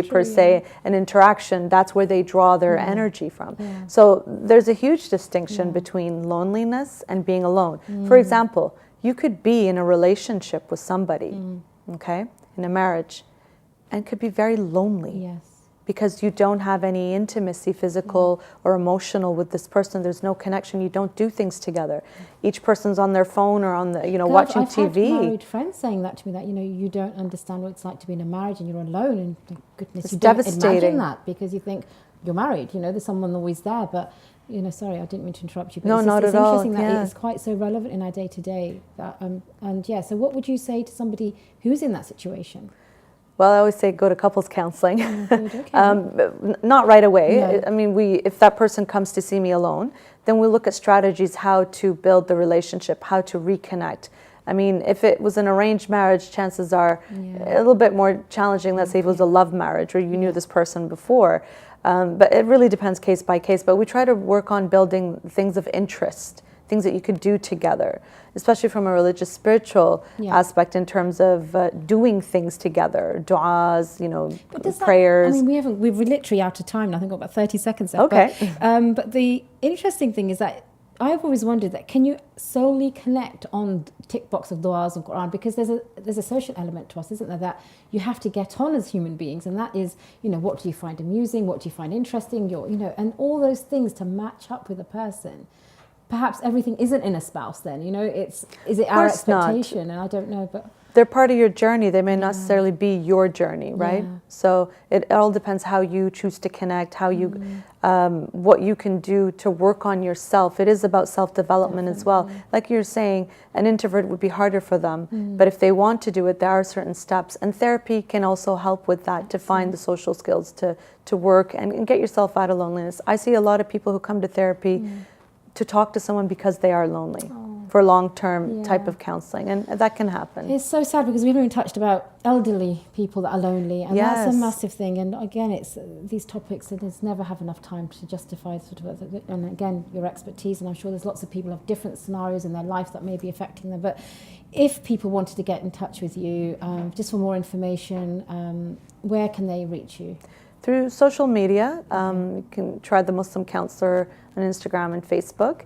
an interaction. That's where they draw their energy from. So there's a huge distinction between loneliness and being alone. For example, you could be in a relationship with somebody, okay, in a marriage, and could be very lonely. Because you don't have any intimacy, physical or emotional, with this person. There's no connection. You don't do things together. Each person's on their phone or on the, watching TV. I've had married friends saying that to me, that, you don't understand what it's like to be in a marriage and you're alone, and thank goodness, you don't imagine that, because you think you're married, there's someone always there, but sorry, I didn't mean to interrupt you, but not it's at all. Interesting that it's quite so relevant in our day to day. So what would you say to somebody who's in that situation? Well, I always say go to couples counseling. Not right away. No. I mean, if that person comes to see me alone, then we look at strategies how to build the relationship, how to reconnect. I mean, if it was an arranged marriage, chances are a little bit more challenging. Let's say if it was a love marriage where you knew this person before. But it really depends case by case. But we try to work on building things of interest, things that you could do together, especially from a religious, spiritual aspect, in terms of doing things together, du'as, prayers. We're literally out of time. I think we've got about 30 seconds left. Okay. But the interesting thing is that I've always wondered that, can you solely connect on tick box of du'as and Quran? Because there's a social element to us, isn't there, that you have to get on as human beings, and that is, what do you find amusing, what do you find interesting, and all those things to match up with a person. Perhaps everything isn't in a spouse then, is it our expectation? And I don't know, but they're part of your journey. They may not necessarily be your journey, right? So it all depends how you choose to connect, how you, what you can do to work on yourself. It is about self-development as well. Like you're saying, an introvert would be harder for them, but if they want to do it, there are certain steps, and therapy can also help with that, to find the social skills to work and get yourself out of loneliness. I see a lot of people who come to therapy to talk to someone because they are lonely, for long-term type of counseling, and that can happen. It's so sad because we haven't even touched about elderly people that are lonely, and that's a massive thing. And again, it's these topics, and there's never have enough time to justify and again, your expertise, and I'm sure there's lots of people have different scenarios in their life that may be affecting them. But if people wanted to get in touch with you, just for more information, where can they reach you? Through social media. You can try the Muslim Counselor on Instagram and Facebook.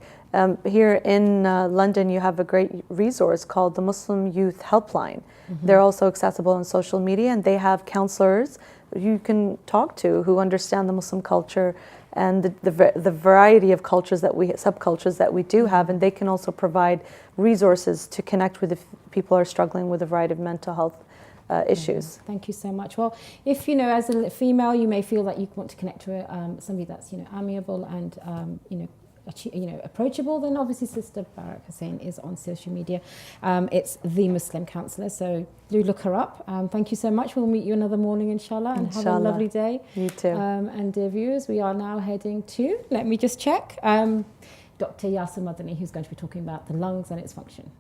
Here in London, you have a great resource called the Muslim Youth Helpline. They're also accessible on social media, and they have counselors you can talk to who understand the Muslim culture and the variety of cultures subcultures that we do have, and they can also provide resources to connect with if people are struggling with a variety of mental health issues. Thank you so much. Well, if as a female, you may feel that you want to connect to somebody that's amiable and approachable, then obviously Sister Baraka Hussein is on social media. It's the Muslim Counselor, so do look her up. Thank you so much. We'll meet you another morning, inshallah, and have a lovely day. You too. And dear viewers, we are now heading to, let me just check, Dr. Yasir Madani, who's going to be talking about the lungs and its function.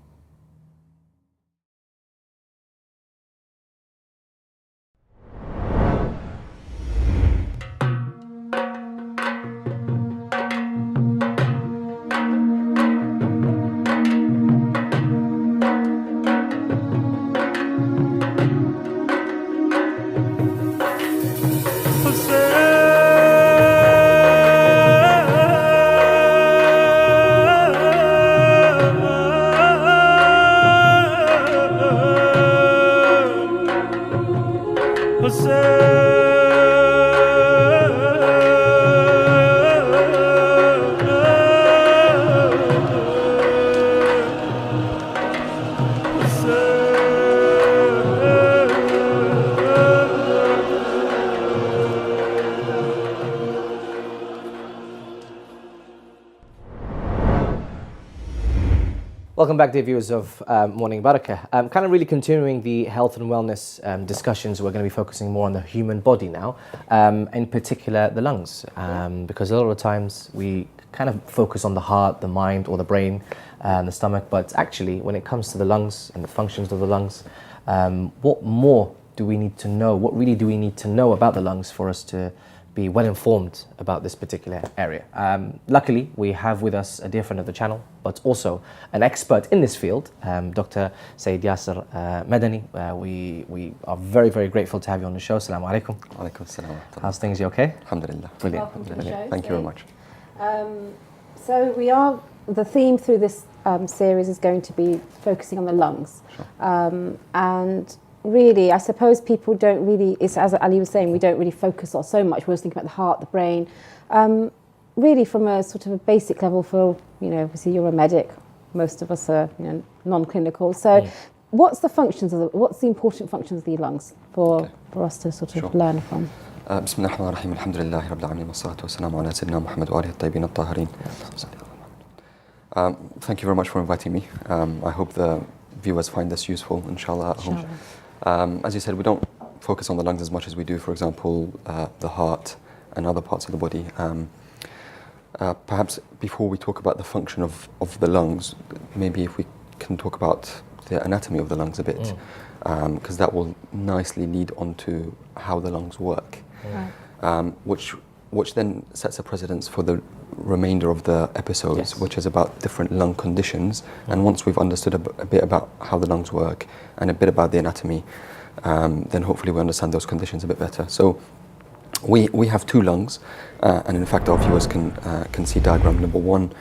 Welcome back, dear viewers of Morning Baraka. Kind of really continuing the health and wellness discussions. We're going to be focusing more on the human body now, in particular the lungs, because a lot of times we kind of focus on the heart, the mind, or the brain, the stomach, but actually when it comes to the lungs and the functions of the lungs, what more do we need to know? What really do we need to know about the lungs for us to be well informed about this particular area? Luckily, we have with us a dear friend of the channel, but also an expert in this field, Dr. Sayyid Yasser Madani. We are very, very grateful to have you on the show. Assalamu alaikum. Alaikum assalam. How's things? You okay? Alhamdulillah. Brilliant. Welcome to the Brilliant. show. Thank you very much. So the theme through this series is going to be focusing on the lungs. Sure. And really, I suppose people don't really, it's as Ali was saying, we don't really focus on so much. We're always thinking about the heart, the brain. Really from a sort of a basic level for, obviously you're a medic, most of us are, non-clinical. So what's the important functions of the lungs for us to sort of learn from? بسم الله الرحمن الرحيم الحمد لله رب العالمين والصلاة والسلام على سيدنا محمد وآله الطيبين الطاهرين. Thank you very much for inviting me. I hope the viewers find this useful, inshallah, at home. As you said, we don't focus on the lungs as much as we do, for example, the heart and other parts of the body. Perhaps before we talk about the function of the lungs, maybe if we can talk about the anatomy of the lungs a bit, because that will nicely lead on to how the lungs work, which then sets a precedence for the remainder of the episodes, which is about different lung conditions. And once we've understood a bit about how the lungs work and a bit about the anatomy, then hopefully we understand those conditions a bit better. So we have two lungs, and in fact our viewers can see diagram number 1.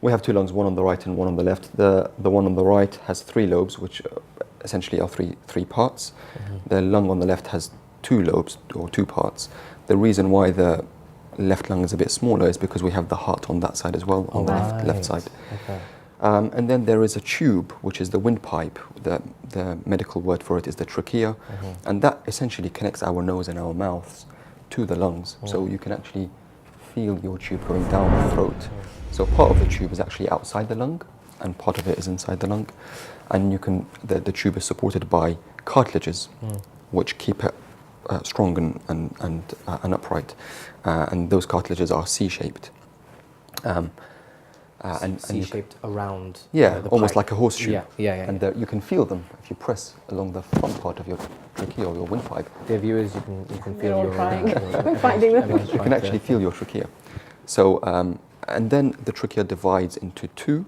We have two lungs, one on the right and one on the left. The one on the right has 3 lobes, which essentially are three parts. The lung on the left has 2 lobes, or 2 parts. The reason why the left lung is a bit smaller is because we have the heart on that side as well, on the left side. Okay. And then there is a tube, which is the windpipe. The medical word for it is the trachea, and that essentially connects our nose and our mouths to the lungs. So you can actually feel your tube going down the throat. So part of the tube is actually outside the lung, and part of it is inside the lung. And the tube is supported by cartilages, which keep it strong and upright. And those cartilages are C-shaped. And C-shaped around. Yeah, the almost pipe. like a horseshoe. Yeah. And you can feel them if you press along the front part of your trachea or your windpipe. Dear viewers, you can feel all your... crying. We're finding them. everyone's You trying can to- actually feel your trachea. So, and then the trachea divides into 2.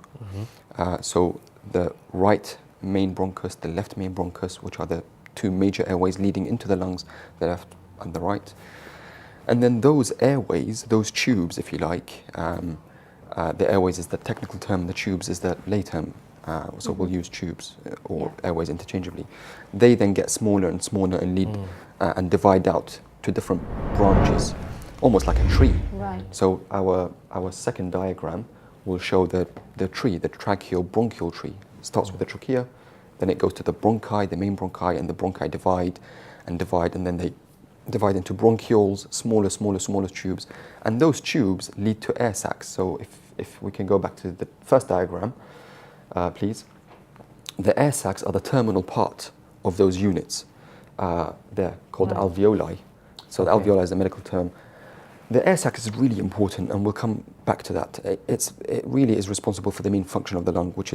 So the right main bronchus, the left main bronchus, which are the 2 major airways leading into the lungs, the left and the right. And then those airways, those tubes, if you like, the airways is the technical term, the tubes is the lay term, so we'll use tubes or airways interchangeably. They then get smaller and smaller and lead and divide out to different branches, almost like a tree. Right. So our second diagram will show the tree, the tracheobronchial tree. It starts with the trachea, then it goes to the bronchi, the main bronchi, and the bronchi divide, and then they divide into bronchioles, smaller tubes, and those tubes lead to air sacs. So if we can go back to the first diagram, please. The air sacs are the terminal part of those units. They're called alveoli. So the alveoli is a medical term. The air sac is really important, and we'll come back to that. It really is responsible for the main function of the lung, which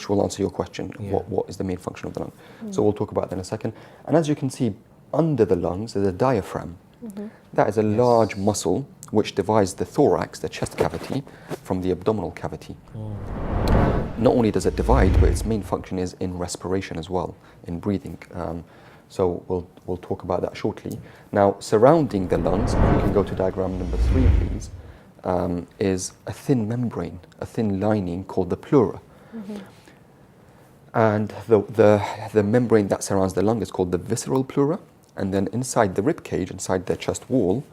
will answer your question. What is the main function of the lung? So we'll talk about that in a second. And as you can see, under the lungs is a diaphragm. That is a large muscle which divides the thorax, the chest cavity, from the abdominal cavity. Not only does it divide, but its main function is in respiration as well, in breathing. So we'll talk about that shortly. Now, surrounding the lungs, if we can go to diagram number 3, please, is a thin membrane, a thin lining called the pleura. And the membrane that surrounds the lung is called the visceral pleura. And then inside the rib cage, inside the chest wall,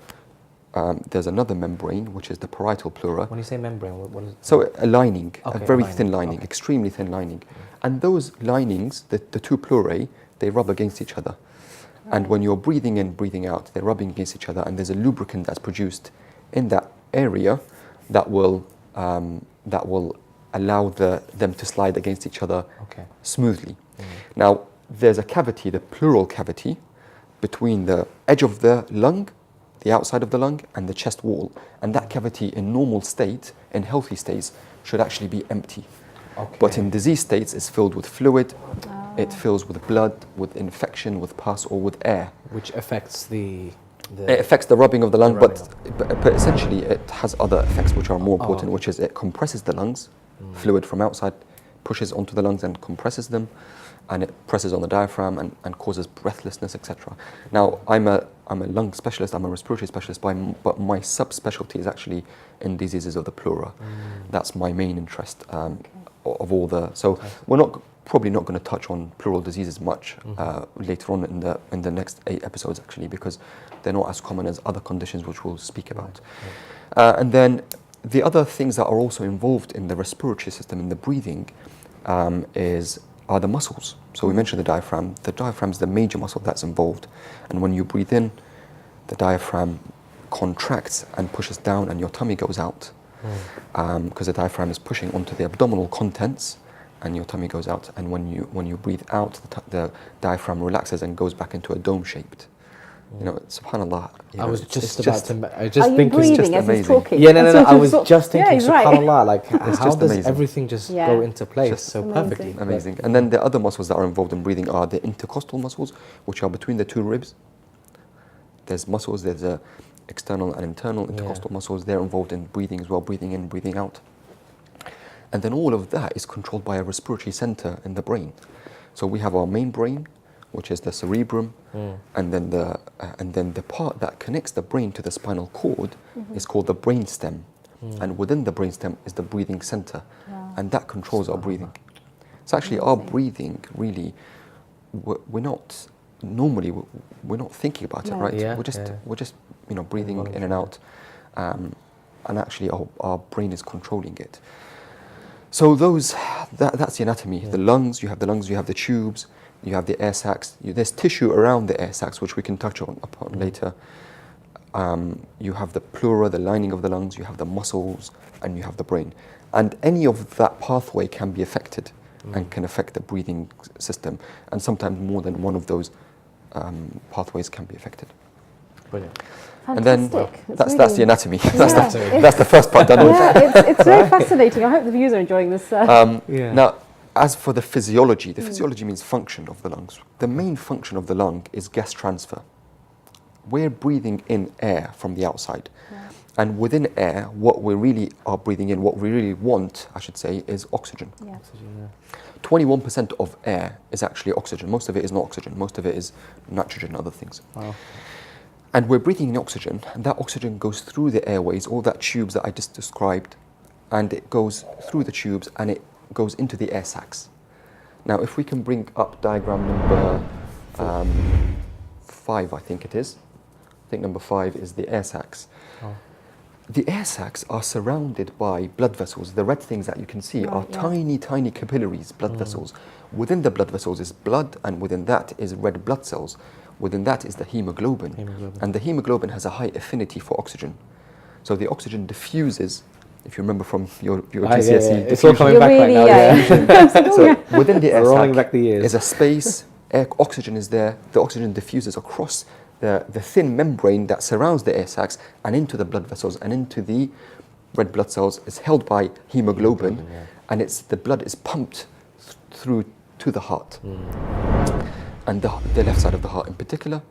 there's another membrane, which is the parietal pleura. When you say membrane, what is it? So a lining, Okay, a very lining. thin lining, extremely thin lining. And those linings, the 2 pleurae, they rub against each other. And when you're breathing in, breathing out, they're rubbing against each other, and there's a lubricant that's produced in that area that will allow them to slide against each other Okay. smoothly. Now, there's a cavity, the pleural cavity, between the edge of the lung, the outside of the lung, and the chest wall. And that cavity in normal state, in healthy states, should actually be empty. Okay. But in disease states, it's filled with fluid, it fills with blood, with infection, with pus, or with air. Which affects the It affects the rubbing of the lung, rubbing but essentially it has other effects which are more important, okay. which is it compresses the lungs, fluid from outside pushes onto the lungs and compresses them, and it presses on the diaphragm and causes breathlessness, etc. Now, I'm a lung specialist, I'm a respiratory specialist, but my subspecialty is actually in diseases of the pleura. That's my main interest of all the. So we're probably not going to touch on pleural diseases much later on in the next 8 episodes, actually, because they're not as common as other conditions which we'll speak about. And then the other things that are also involved in the respiratory system, in the breathing, are the muscles. So we mentioned the diaphragm. The diaphragm is the major muscle that's involved. And when you breathe in, the diaphragm contracts and pushes down and your tummy goes out. Because the diaphragm is pushing onto the abdominal contents and your tummy goes out. And when you breathe out, the diaphragm relaxes and goes back into a dome-shaped. You know, subhanAllah. I was just about to. I Are just you think it's breathing just as amazing. he's talking? Yeah, no. That's what I you was thought- just thinking, yeah, he's right. subhanAllah, like It's how just does amazing. everything just Yeah. go into place Just so amazing. perfectly? Amazing. And then the other muscles that are involved in breathing are the intercostal muscles, which are between the 2 ribs. There's muscles, there's external and internal intercostal muscles. They're involved in breathing as well, breathing in, breathing out. And then all of that is controlled by a respiratory center in the brain. So we have our main brain, which is the cerebrum, and then the part that connects the brain to the spinal cord is called the brainstem. And within the brainstem is the breathing center, and that controls our breathing. So actually, our breathing really, we're not thinking about it, right? Yeah, We're just breathing in and out, and actually our brain is controlling it. So that's the anatomy. The lungs, you have the tubes, you have the air sacs. There's tissue around the air sacs, which we can touch upon later. You have the pleura, the lining of the lungs, you have the muscles, and you have the brain. And any of that pathway can be affected and can affect the breathing system. And sometimes more than one of those pathways can be affected. Brilliant. And then Fantastic. that's the anatomy. Yeah. That's the first part done with. Yeah, it's very fascinating. I hope the viewers are enjoying this. Now, as for the physiology means function of the lungs. The main function of the lung is gas transfer. We're breathing in air from the outside. And within air, what we really are breathing in, what we really want, I should say, is oxygen. 21% of air is actually oxygen. Most of it is not oxygen. Most of it is nitrogen and other things. Wow. And we're breathing in oxygen, and that oxygen goes through the airways, all that tubes that I just described, and it goes through the tubes and it goes into the air sacs. Now, if we can bring up diagram number 5, I think it is. I think number 5 is the air sacs. The air sacs are surrounded by blood vessels. The red things that you can see are tiny, tiny capillaries, blood vessels. Within the blood vessels is blood, and within that is red blood cells. Within that is the hemoglobin. And the hemoglobin has a high affinity for oxygen. So the oxygen diffuses, if you remember from your GCSE. It's all coming back right now. So within the air rolling sac back the years. is a space, oxygen is there, the oxygen diffuses across the thin membrane that surrounds the air sacs and into the blood vessels and into the red blood cells. It's held by hemoglobin, and the blood is pumped through to the heart. And the left side of the heart in particular,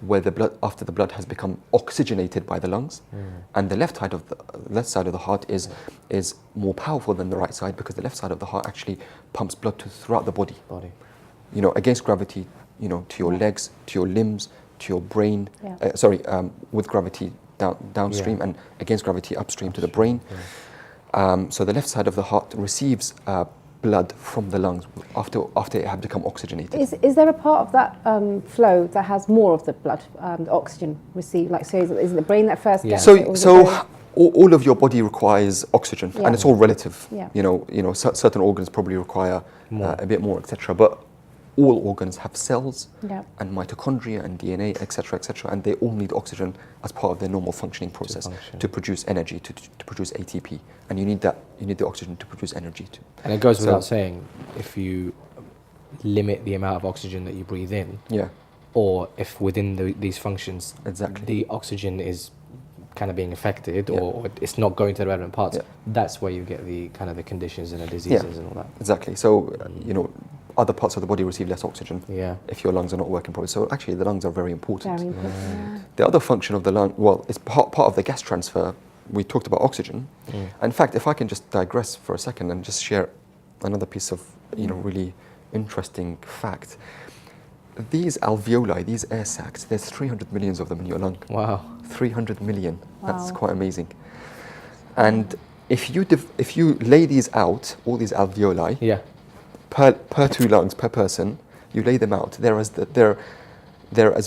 where after the blood has become oxygenated by the lungs, and the left side of the heart is more powerful than the right side, because the left side of the heart actually pumps blood throughout the body. Against gravity, to your legs, to your limbs, to your brain. With gravity downstream, and against gravity upstream to the brain. So the left side of the heart receives blood from the lungs after it had become oxygenated. Is there a part of that flow that has more of the blood, the oxygen received? Like, so is it the brain that first gets it? So all of your body requires oxygen, and it's all relative. Yeah. Certain organs probably require a bit more, etc. But all organs have cells Yeah. and mitochondria and DNA, etc., and they all need oxygen as part of their normal functioning process function. to produce energy, to produce ATP. And you need that, you need the oxygen to produce energy too. And it goes So- without saying, if you limit the amount of oxygen that you breathe in, Yeah, or if within these functions, Exactly. the oxygen is kind of being affected, Yeah. or it's not going to the relevant parts, Yeah. that's where you get the kind of the conditions and the diseases and all that. exactly. So, you know, other parts of the body receive less oxygen Yeah. if your lungs are not working properly. So actually the lungs are very important. Very important. Yeah. The other function of the lung, well, it's part of the gas transfer. We talked about oxygen. In fact, if I can just digress for a second and just share another piece of, you know, really interesting fact. These alveoli, these air sacs, there's 300 million of them in your lung. Wow. 300 million. That's Wow. quite amazing. And if you lay these out, all these alveoli, Yeah. per 2 lungs per person, you lay them out. They're as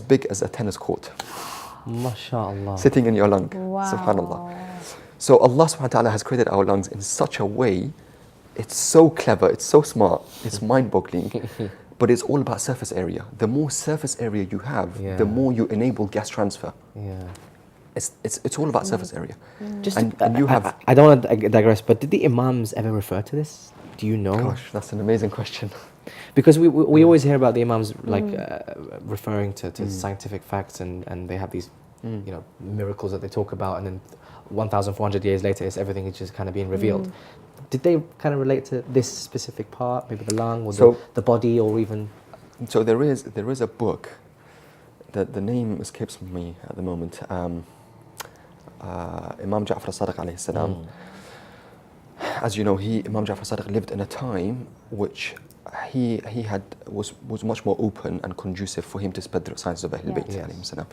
big as a tennis court, MashaAllah. sitting in your lung. Wow. Subhanallah. So Allah subhanahu wa ta'ala has created our lungs in such a way, it's so clever, it's so smart, it's mind-boggling, but it's all about surface area. The more surface area you have, Yeah. the more you enable gas transfer. Yeah. It's all about surface area. Just And you have... I don't want to digress, but did the Imams ever refer to this? Do you know? Gosh, that's an amazing question. Because we always hear about the Imams like referring to scientific facts, and they have these you know, miracles that they talk about, and then 1,400 years later, everything is just kind of being revealed. Did they kind of relate to this specific part, maybe the lung or the body, or even? So there is a book that the name escapes me at the moment. Imam Ja'far as-Sadiq alayhi salam. As you know, Imam Ja'far as-Sadiq lived in a time which he was much more open and conducive for him to spread the science of Ahlul Bayt alayhim salam.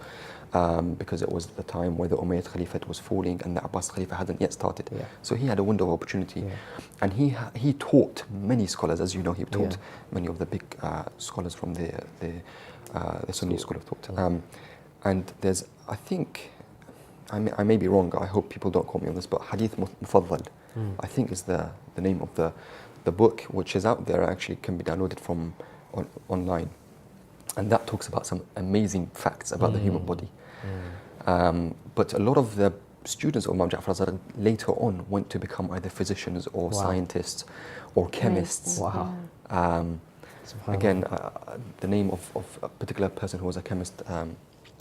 Because it was the time where the Umayyad Caliphate was falling and the Abbas Khalifa hadn't yet started. Yeah. So he had a window of opportunity. And he taught many scholars, as you know, he taught many of the big scholars from the Sunni school of thought. And there's, I think, I may be wrong, I hope people don't quote me on this, but Hadith Mufaddal, I think is the name of the book, which is out there, actually can be downloaded from online. And that talks about some amazing facts about the human body. But a lot of the students of Imam Ja'far as-Sadiq later on went to become either physicians or scientists or chemists. Wow. Again, the name of a particular person who was a chemist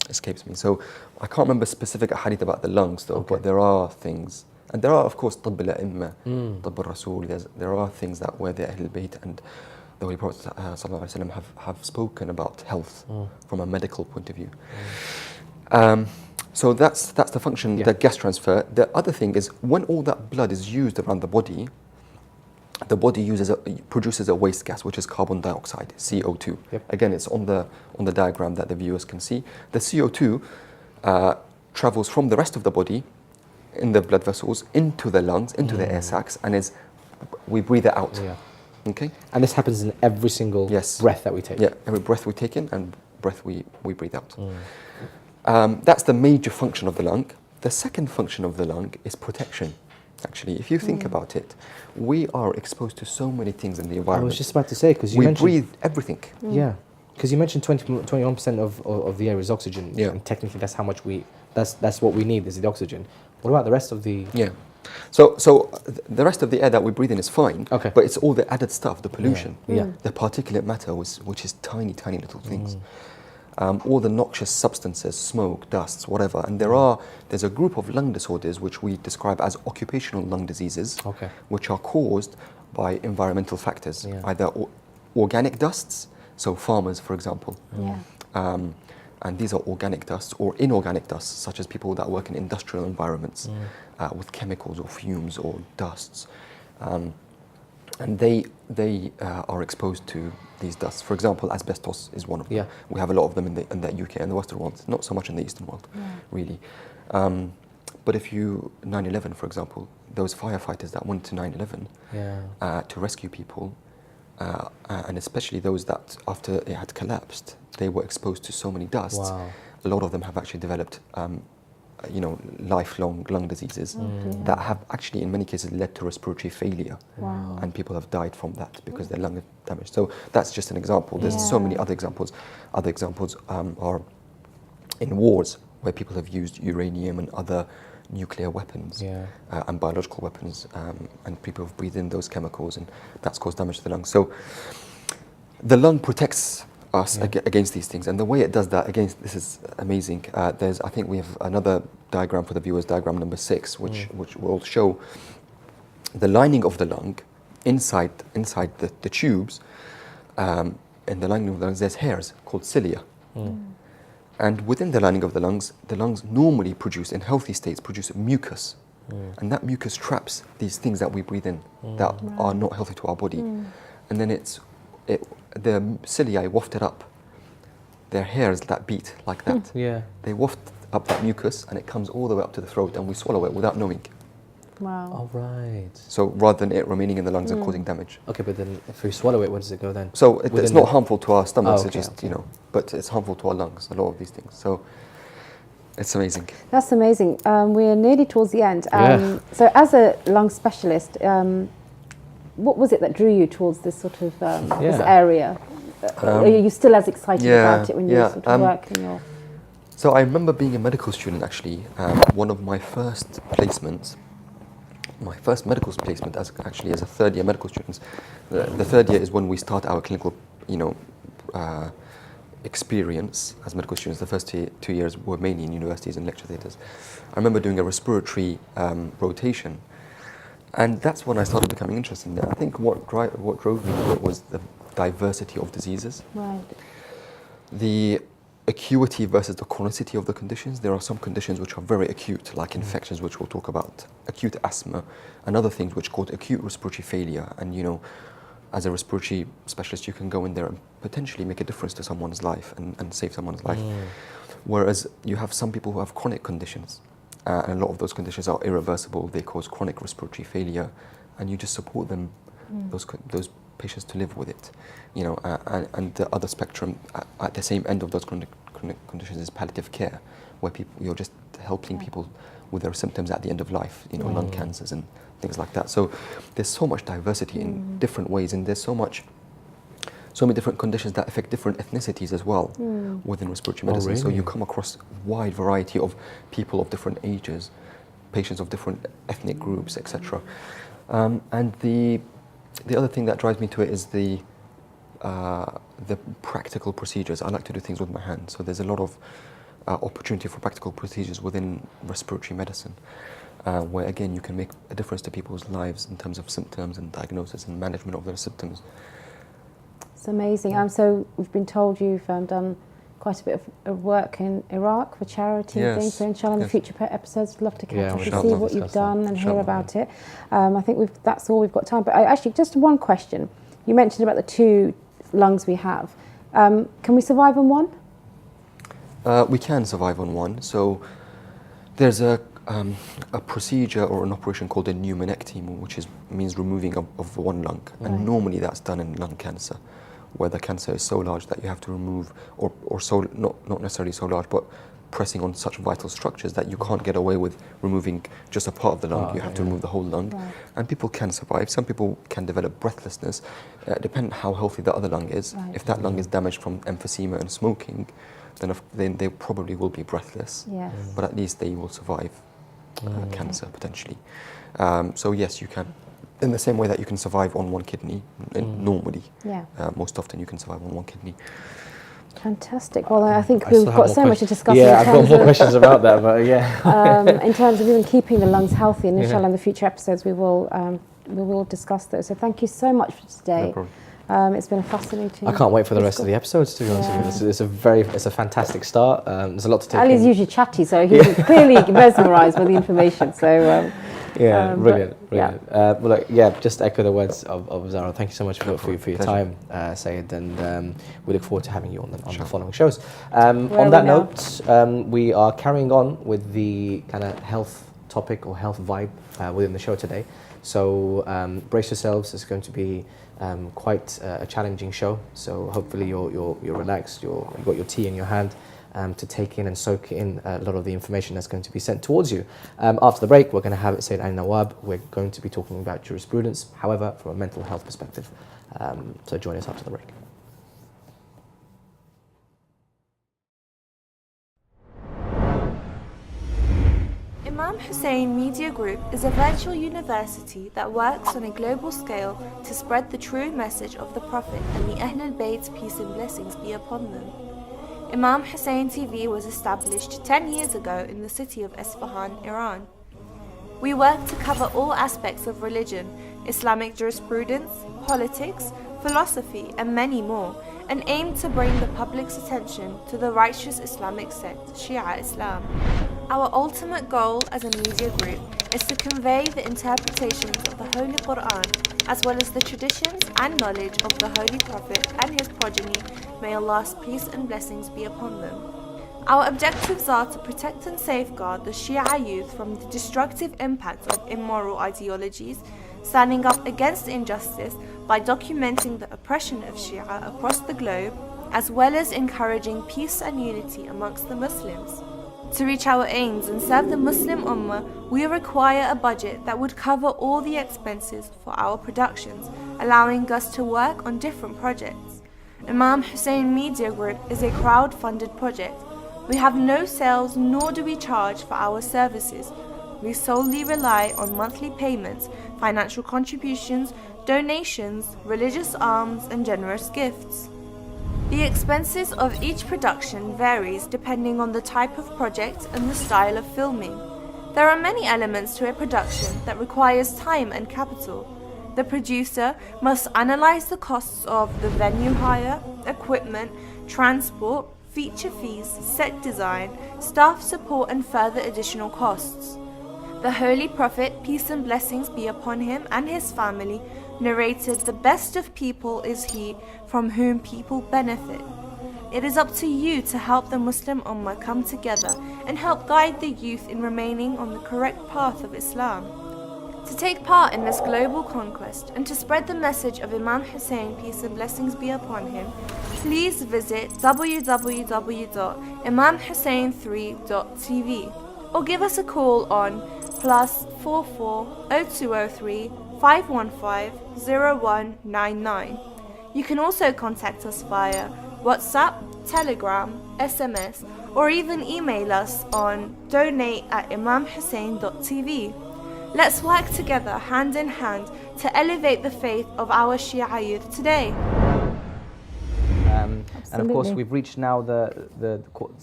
escapes me. So I can't remember specific hadith about the lungs though, but there are things. And there are, of course, Tabb al-A'imma, Tabb al-Rasul. There are things that where the Ahlul Bayt and the Holy Prophet ﷺ have spoken about health from a medical point of view. So that's the function, the gas transfer. The other thing is when all that blood is used around the body produces a waste gas, which is carbon dioxide, CO2. Again, it's on the diagram that the viewers can see. The CO2 travels from the rest of the body in the blood vessels into the lungs, into the air sacs, and we breathe it out. Okay? And this happens in every single breath that we take. Yeah, every breath we take in and breath we breathe out. That's the major function of the lung. The second function of the lung is protection. Actually, if you think about it, we are exposed to so many things in the environment. I was just about to say, because you mentioned... We breathe everything. Yeah, because you mentioned 21% of the air is oxygen. Yeah. And technically that's how much that's what we need, is the oxygen. What about the rest of the... Yeah. So the rest of the air that we breathe in is fine, but it's all the added stuff, the pollution, the particulate matter, which is tiny little things. All the noxious substances, smoke, dusts, whatever. And there's a group of lung disorders which we describe as occupational lung diseases, which are caused by environmental factors, either organic dusts, so farmers, for example. And these are organic dusts, or inorganic dusts, such as people that work in industrial environments with chemicals or fumes or dusts. And they are exposed to these dusts. For example, asbestos is one of them. We have a lot of them in the UK and the Western world, not so much in the Eastern world, really. But if 9/11, for example, those firefighters that went to 9/11 to rescue people, and especially those that after it had collapsed, they were exposed to so many dusts. A lot of them have actually developed lifelong lung diseases that have actually in many cases led to respiratory failure. Wow. And people have died from that because their lung is damaged. So that's just an example. There's so many other examples. Other examples are in wars where people have used uranium and other nuclear weapons and biological weapons, and people have breathed in those chemicals, and that's caused damage to the lungs. So the lung protects us against these things, and the way it does that, again, this is amazing. I think we have another diagram for the viewers, diagram number 6, which will show the lining of the lung inside the tubes. In the lining of the lungs, there's hairs called cilia. And within the lining of the lungs normally produce, in healthy states, produce mucus. And that mucus traps these things that we breathe in that are not healthy to our body. And then the cilia wafted up. They're hairs that beat like that. They waft up that mucus and it comes all the way up to the throat and we swallow it without knowing. Wow. All right. So rather than it remaining in the lungs and causing damage. Okay, but then if we swallow it, where does it go then? So it's not harmful to our stomachs, okay, it's just, but it's harmful to our lungs, a lot of these things. So it's amazing. That's amazing. We're nearly towards the end. So as a lung specialist, what was it that drew you towards this sort of this area? Are you still as excited about it when you sort of work in your... So I remember being a medical student actually. One of my first placements, my first medical placement as a third year medical student. The third year is when we start our clinical, experience as medical students. The first 2 years were mainly in universities and lecture theatres. I remember doing a respiratory rotation, and that's when I started becoming interested in it. I think what drove me to it was the diversity of diseases. Right. The acuity versus the chronicity of the conditions. There are some conditions which are very acute, like infections, which we'll talk about, acute asthma, and other things which cause acute respiratory failure. And as a respiratory specialist, you can go in there and potentially make a difference to someone's life and save someone's life. Whereas you have some people who have chronic conditions, and a lot of those conditions are irreversible. They cause chronic respiratory failure, and you just support them, those patients, to live with it. And the other spectrum at the same end of those chronic conditions is palliative care, where you're just helping people with their symptoms at the end of life, lung cancers and things like that. So there's so much diversity in different ways, and there's so many different conditions that affect different ethnicities as well within respiratory medicine. Really? So you come across a wide variety of people of different ages, patients of different ethnic groups, etc. And the other thing that drives me to it is the practical procedures. I like to do things with my hands, so there's a lot of opportunity for practical procedures within respiratory medicine, where again you can make a difference to people's lives in terms of symptoms and diagnosis and management of their symptoms. It's amazing. So we've been told you've done quite a bit of work in Iraq for charity and things. So inshallah in the future episodes, we'd love to catch up and see what you've done and hear about it. I think that's all we've got time. But actually, just one question. You mentioned about the 2 lungs we have. Can we survive on one? We can survive on one. So there's a procedure or an operation called a pneumonectomy, which means removing of one lung. And normally that's done in lung cancer, where the cancer is so large that you have to remove, or so not necessarily so large, but pressing on such vital structures that you can't get away with removing just a part of the lung. You have to remove the whole lung. And people can survive. Some people can develop breathlessness, depending on how healthy the other lung is. If that lung is damaged from emphysema and smoking, then they probably will be breathless. But at least they will survive cancer potentially. So yes, you can. In the same way that you can survive on one kidney normally. Most often you can survive on one kidney. Fantastic. Well, I think we've got so much to discuss. Yeah, I've got more questions about that, but in terms of even keeping the lungs healthy, and inshallah in the future episodes we will discuss those. So thank you so much for today. No problem. It's been a fascinating... I can't wait for the rest of the episodes, to be honest with you. It's a fantastic start. There's a lot to take Ali's in. usually chatty, so he's clearly mesmerised by the information. So brilliant. Well, look, just echo the words of Zara. Thank you so much for your time, Sayed, and we look forward to having you on the following shows. On that note, we are carrying on with the kind of health topic or health vibe within the show today. So brace yourselves. It's going to be quite a challenging show. So hopefully you're relaxed. You've got your tea in your hand, to take in and soak in a lot of the information that's going to be sent towards you. After the break, we're going to have Sayyid Ali Nawab. We're going to be talking about jurisprudence, however, from a mental health perspective. So join us after the break. IMAM HUSSEIN Media Group is a virtual university that works on a global scale to spread the true message of the Prophet and the Ahlul Bayt, peace and blessings be upon them. IMAM HUSSEIN TV was established 10 years ago in the city of Isfahan, Iran. We work to cover all aspects of religion, Islamic jurisprudence, politics, philosophy and many more, and aim to bring the public's attention to the righteous Islamic sect, Shia Islam. Our ultimate goal as a media group is to convey the interpretations of the Holy Quran as well as the traditions and knowledge of the Holy Prophet and his progeny, may Allah's peace and blessings be upon them. Our objectives are to protect and safeguard the Shia youth from the destructive impact of immoral ideologies, standing up against injustice by documenting the oppression of Shia across the globe, as well as encouraging peace and unity amongst the Muslims. To reach our aims and serve the Muslim Ummah, we require a budget that would cover all the expenses for our productions, allowing us to work on different projects. IMAM HUSSEIN Media Group is a crowd-funded project. We have no sales nor do we charge for our services. We solely rely on monthly payments, financial contributions, donations, religious alms and generous gifts. The expenses of each production varies depending on the type of project and the style of filming. There are many elements to a production that requires time and capital. The producer must analyze the costs of the venue hire, equipment, transport, feature fees, set design, staff support and further additional costs. The Holy Prophet, peace and blessings be upon him and his family, narrated, "The best of people is he from whom people benefit." It is up to you to help the Muslim Ummah come together and help guide the youth in remaining on the correct path of Islam. To take part in this global conquest and to spread the message of Imam Hussein, peace and blessings be upon him, please visit www.imamhussein3.tv or give us a call on +44 0203 515 0199. You can also contact us via WhatsApp, Telegram, SMS, or even email us on donate@imamhussein.tv. Let's work together hand in hand to elevate the faith of our Shia youth today. And of course, we've reached now the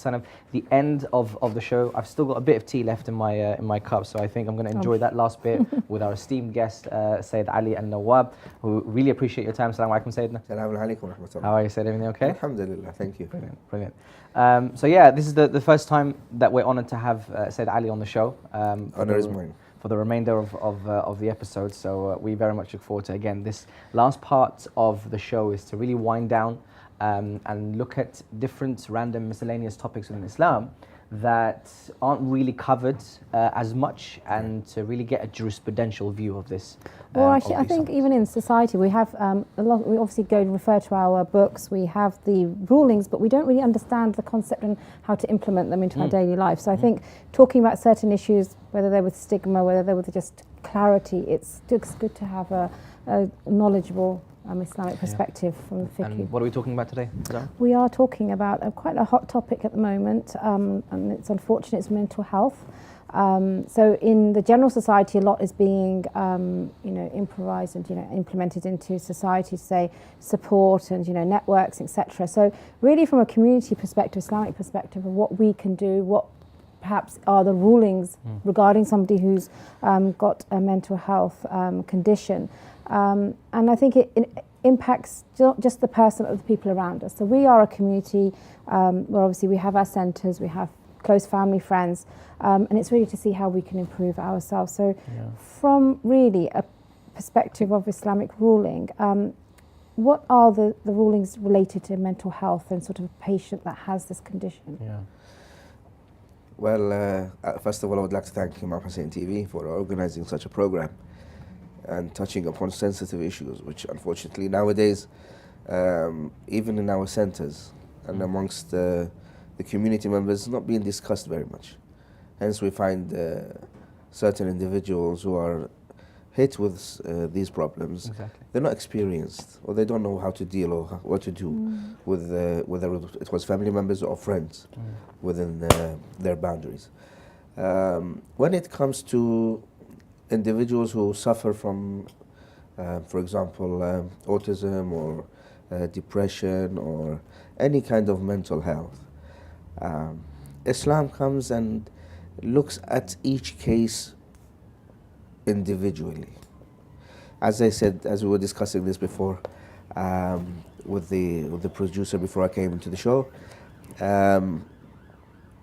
kind of the end of the show. I've still got a bit of tea left in my cup, so I think I'm going to enjoy that last bit with our esteemed guest, Sayyid Ali Nawab, who really appreciate your time. Assalamu alaikum, Sayyidina. Assalamu alaikum wa rahmatullah. How are you, Sayyid? Everything okay? Alhamdulillah, thank you. Brilliant, brilliant. So yeah, this is the first time that we're honoured to have Sayyid Ali on the show. Honour is mine. For the remainder of the episode, so we very much look forward to, again, this last part of the show is to really wind down and look at different random miscellaneous topics within Islam that aren't really covered as much, and to really get a jurisprudential view of this. Well, actually, I think even in society we have a lot. We obviously go and refer to our books. We have the rulings, but we don't really understand the concept and how to implement them into our daily life. So I think talking about certain issues, whether they're with stigma, whether they're with just clarity, it's good to have a knowledgeable Islamic perspective from the fiqh. And what are we talking about today? We are talking about quite a hot topic at the moment, and it's unfortunate, it's mental health. So in the general society, a lot is being improvised and implemented into society to say support and networks, etc. So really from a community perspective, Islamic perspective, of what we can do, what perhaps are the rulings regarding somebody who's got a mental health condition. And I think it impacts not just the person, but the people around us. So we are a community where obviously we have our centres, we have close family, friends, and it's really to see how we can improve ourselves. So from really a perspective of Islamic ruling, what are the rulings related to mental health and sort of a patient that has this condition? Well, first of all, I would like to thank IMAM HUSSEIN TV for organising such a programme and touching upon sensitive issues, which unfortunately nowadays, even in our centres and amongst the the community members not being discussed very much. Hence we find certain individuals who are hit with these problems. Exactly. They're not experienced, or they don't know how to deal or what to do with whether it was family members or friends within their boundaries. When it comes to individuals who suffer from, for example, autism or depression or any kind of mental health, Islam comes and looks at each case individually. As I said, as we were discussing this before with the producer before I came into the show,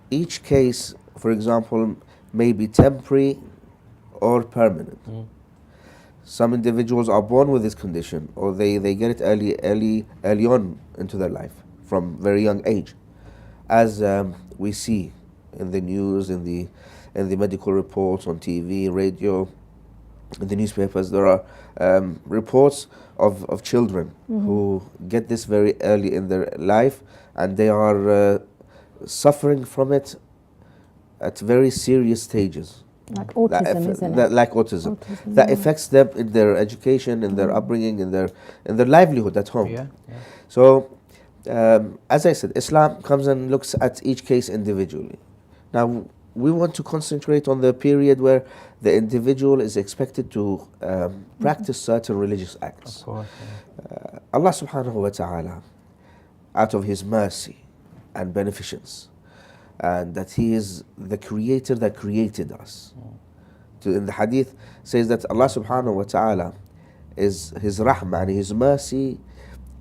each case, for example, may be temporary or permanent. Some individuals are born with this condition, or they get it early on into their life from very young age, as we see in the news, in the medical reports on TV, radio, in the newspapers. There are reports of children who get this very early in their life, and they are suffering from it at very serious stages. Like autism, isn't it? Like autism. That affects them in their education, in their upbringing, in their livelihood at home. Yeah. So, as I said, Islam comes and looks at each case individually. Now, we want to concentrate on the period where the individual is expected to practice certain religious acts. Of course. Allah subhanahu wa ta'ala, out of His mercy and beneficence, and that He is the creator that created us. In the hadith says that Allah subhanahu wa ta'ala is His rahmah and His mercy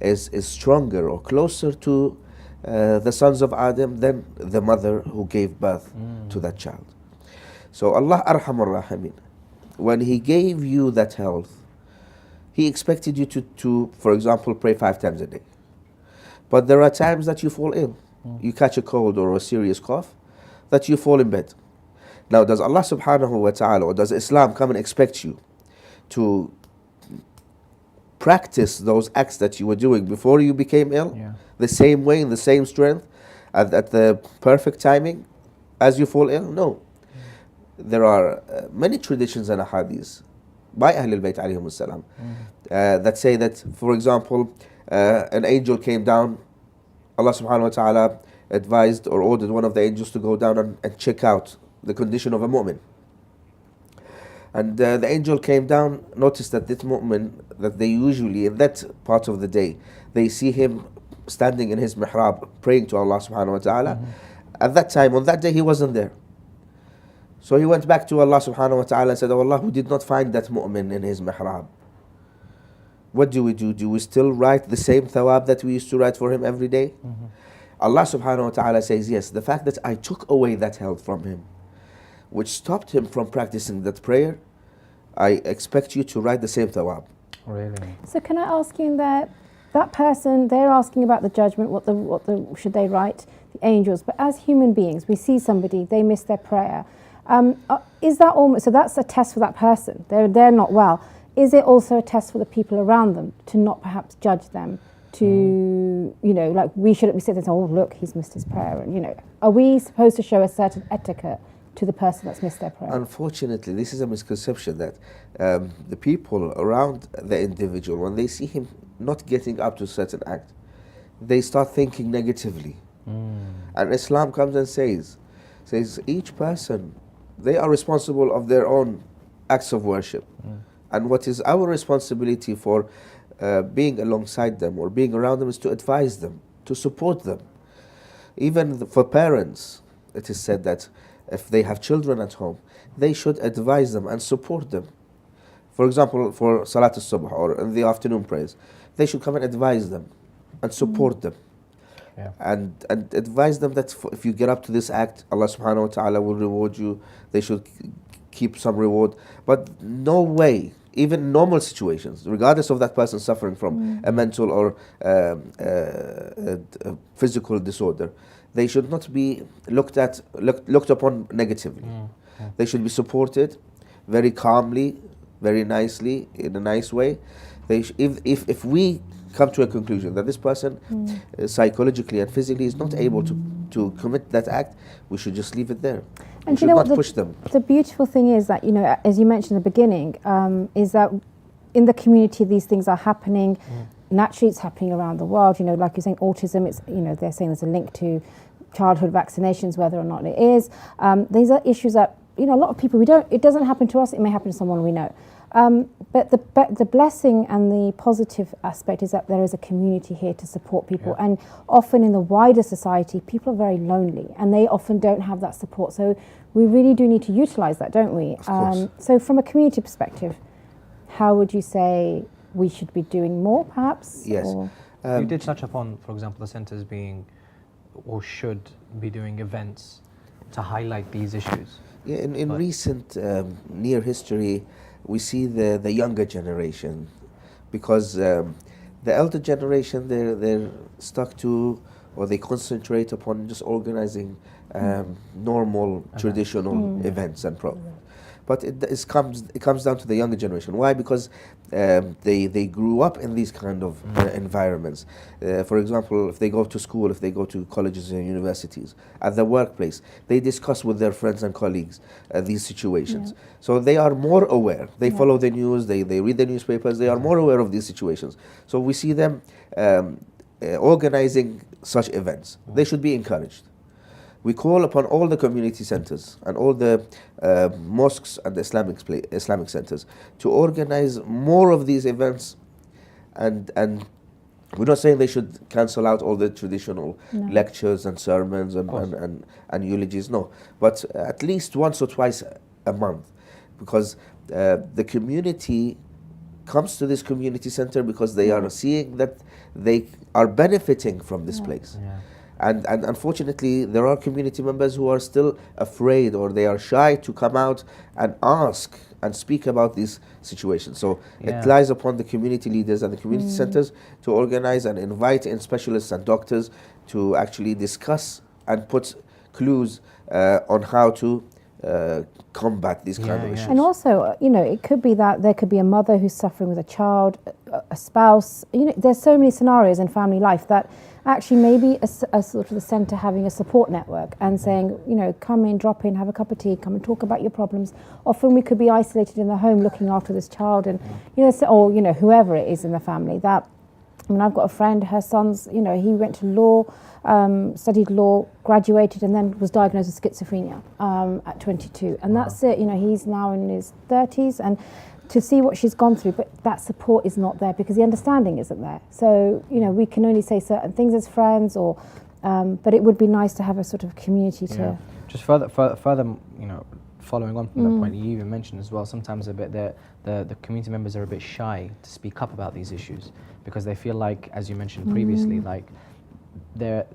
is stronger or closer to the sons of Adam than the mother who gave birth to that child. So Allah Arhamur Rahimin, when He gave you that health, He expected you to, for example, pray 5 times a day. But there are times that you fall ill. You catch a cold or a serious cough, that you fall in bed. Now, does Allah subhanahu wa ta'ala, or does Islam come and expect you to practice those acts that you were doing before you became ill, the same way, in the same strength, at the perfect timing as you fall ill? No. There are many traditions and ahadiths by Ahlul Bayt alayhimus salam that say that, for example, an angel came down. Allah subhanahu wa ta'ala advised or ordered one of the angels to go down and check out the condition of a mu'min. And the angel came down, noticed that this mu'min, that they usually, in that part of the day, they see him standing in his mihrab, praying to Allah subhanahu wa ta'ala. At that time, on that day, he wasn't there. So he went back to Allah subhanahu wa ta'ala and said, "Oh Allah, we did not find that mu'min in his mihrab. What do we do? Do we still write the same thawab that we used to write for him every day?" Allah subhanahu wa ta'ala says, yes, the fact that I took away that health from him, which stopped him from practicing that prayer, I expect you to write the same thawab. Really? So can I ask you that person, they're asking about the judgment, what should they write, the angels, but as human beings, we see somebody, they miss their prayer. Is that almost, so that's a test for that person, they're not well. Is it also a test for the people around them to not perhaps judge them, to, like we shouldn't be sitting and saying, "Oh look, he's missed his prayer," and are we supposed to show a certain etiquette to the person that's missed their prayer? Unfortunately, this is a misconception that the people around the individual, when they see him not getting up to a certain act, they start thinking negatively. And Islam comes and says each person, they are responsible of their own acts of worship. And what is our responsibility for being alongside them or being around them is to advise them, to support them. Even for parents, it is said that if they have children at home, they should advise them and support them. For example, for Salat al-Subh or in the afternoon prayers, they should come and advise them and support them. And advise them that if you get up to this act, Allah subhanahu wa ta'ala will reward you. They should keep some reward. But no way, even normal situations, regardless of that person suffering from a mental or a physical disorder, they should not be looked upon negatively. They should be supported very calmly, very nicely, in a nice way. If we come to a conclusion that this person psychologically and physically is not able to commit that act, we should just leave it there. And we should not push them. The beautiful thing is that, you know, as you mentioned in the beginning, is that in the community these things are happening. Naturally, it's happening around the world. You know, like you're saying, autism. It's, you know, they're saying there's a link to childhood vaccinations, whether or not it is. These are issues that, you know, a lot of people, it doesn't happen to us, it may happen to someone we know. But the blessing and the positive aspect is that there is a community here to support people. And often in the wider society, people are very lonely and they often don't have that support. So we really do need to utilize that, don't we? Of course. So from a community perspective, how would you say we should be doing more, perhaps? Yes. You did touch upon, for example, the centres being or should be doing events to highlight these issues. Yeah, in recent near history, we see the younger generation, because the elder generation, they're stuck to, or they concentrate upon just organizing normal, traditional events and programs. But it comes down to the younger generation. Why? Because they grew up in these kind of environments. For example, if they go to school, if they go to colleges and universities, at the workplace, they discuss with their friends and colleagues these situations. So they are more aware. They follow the news, they read the newspapers, they are more aware of these situations. So we see them organizing such events. They should be encouraged. We call upon all the community centers and all the mosques and the Islamic centers to organize more of these events, and we're not saying they should cancel out all the traditional lectures and sermons and eulogies, no, but at least once or twice a month, because the community comes to this community center because they are seeing that they are benefiting from this place. And unfortunately, there are community members who are still afraid, or they are shy to come out and ask and speak about these situations. So it lies upon the community leaders and the community centers to organize and invite in specialists and doctors to actually discuss and put clues on how to combat these kind of issues. And also, you know, it could be that there could be a mother who's suffering with a child, a spouse. You know, there's so many scenarios in family life that actually maybe a sort of the centre having a support network and saying, you know, come in, drop in, have a cup of tea, come and talk about your problems. Often we could be isolated in the home looking after this child, and you know, or you know, whoever it is in the family. That, I mean, I've got a friend, her son's, you know, he went to law, studied law, graduated, and then was diagnosed with schizophrenia at 22. And that's it, you know, he's now in his 30s, and to see what she's gone through, but that support is not there because the understanding isn't there. So, you know, we can only say certain things as friends, or, but it would be nice to have a sort of community to... Just further, you know, following on from the point you even mentioned as well, sometimes a bit the community members are a bit shy to speak up about these issues because they feel like, as you mentioned previously, like they're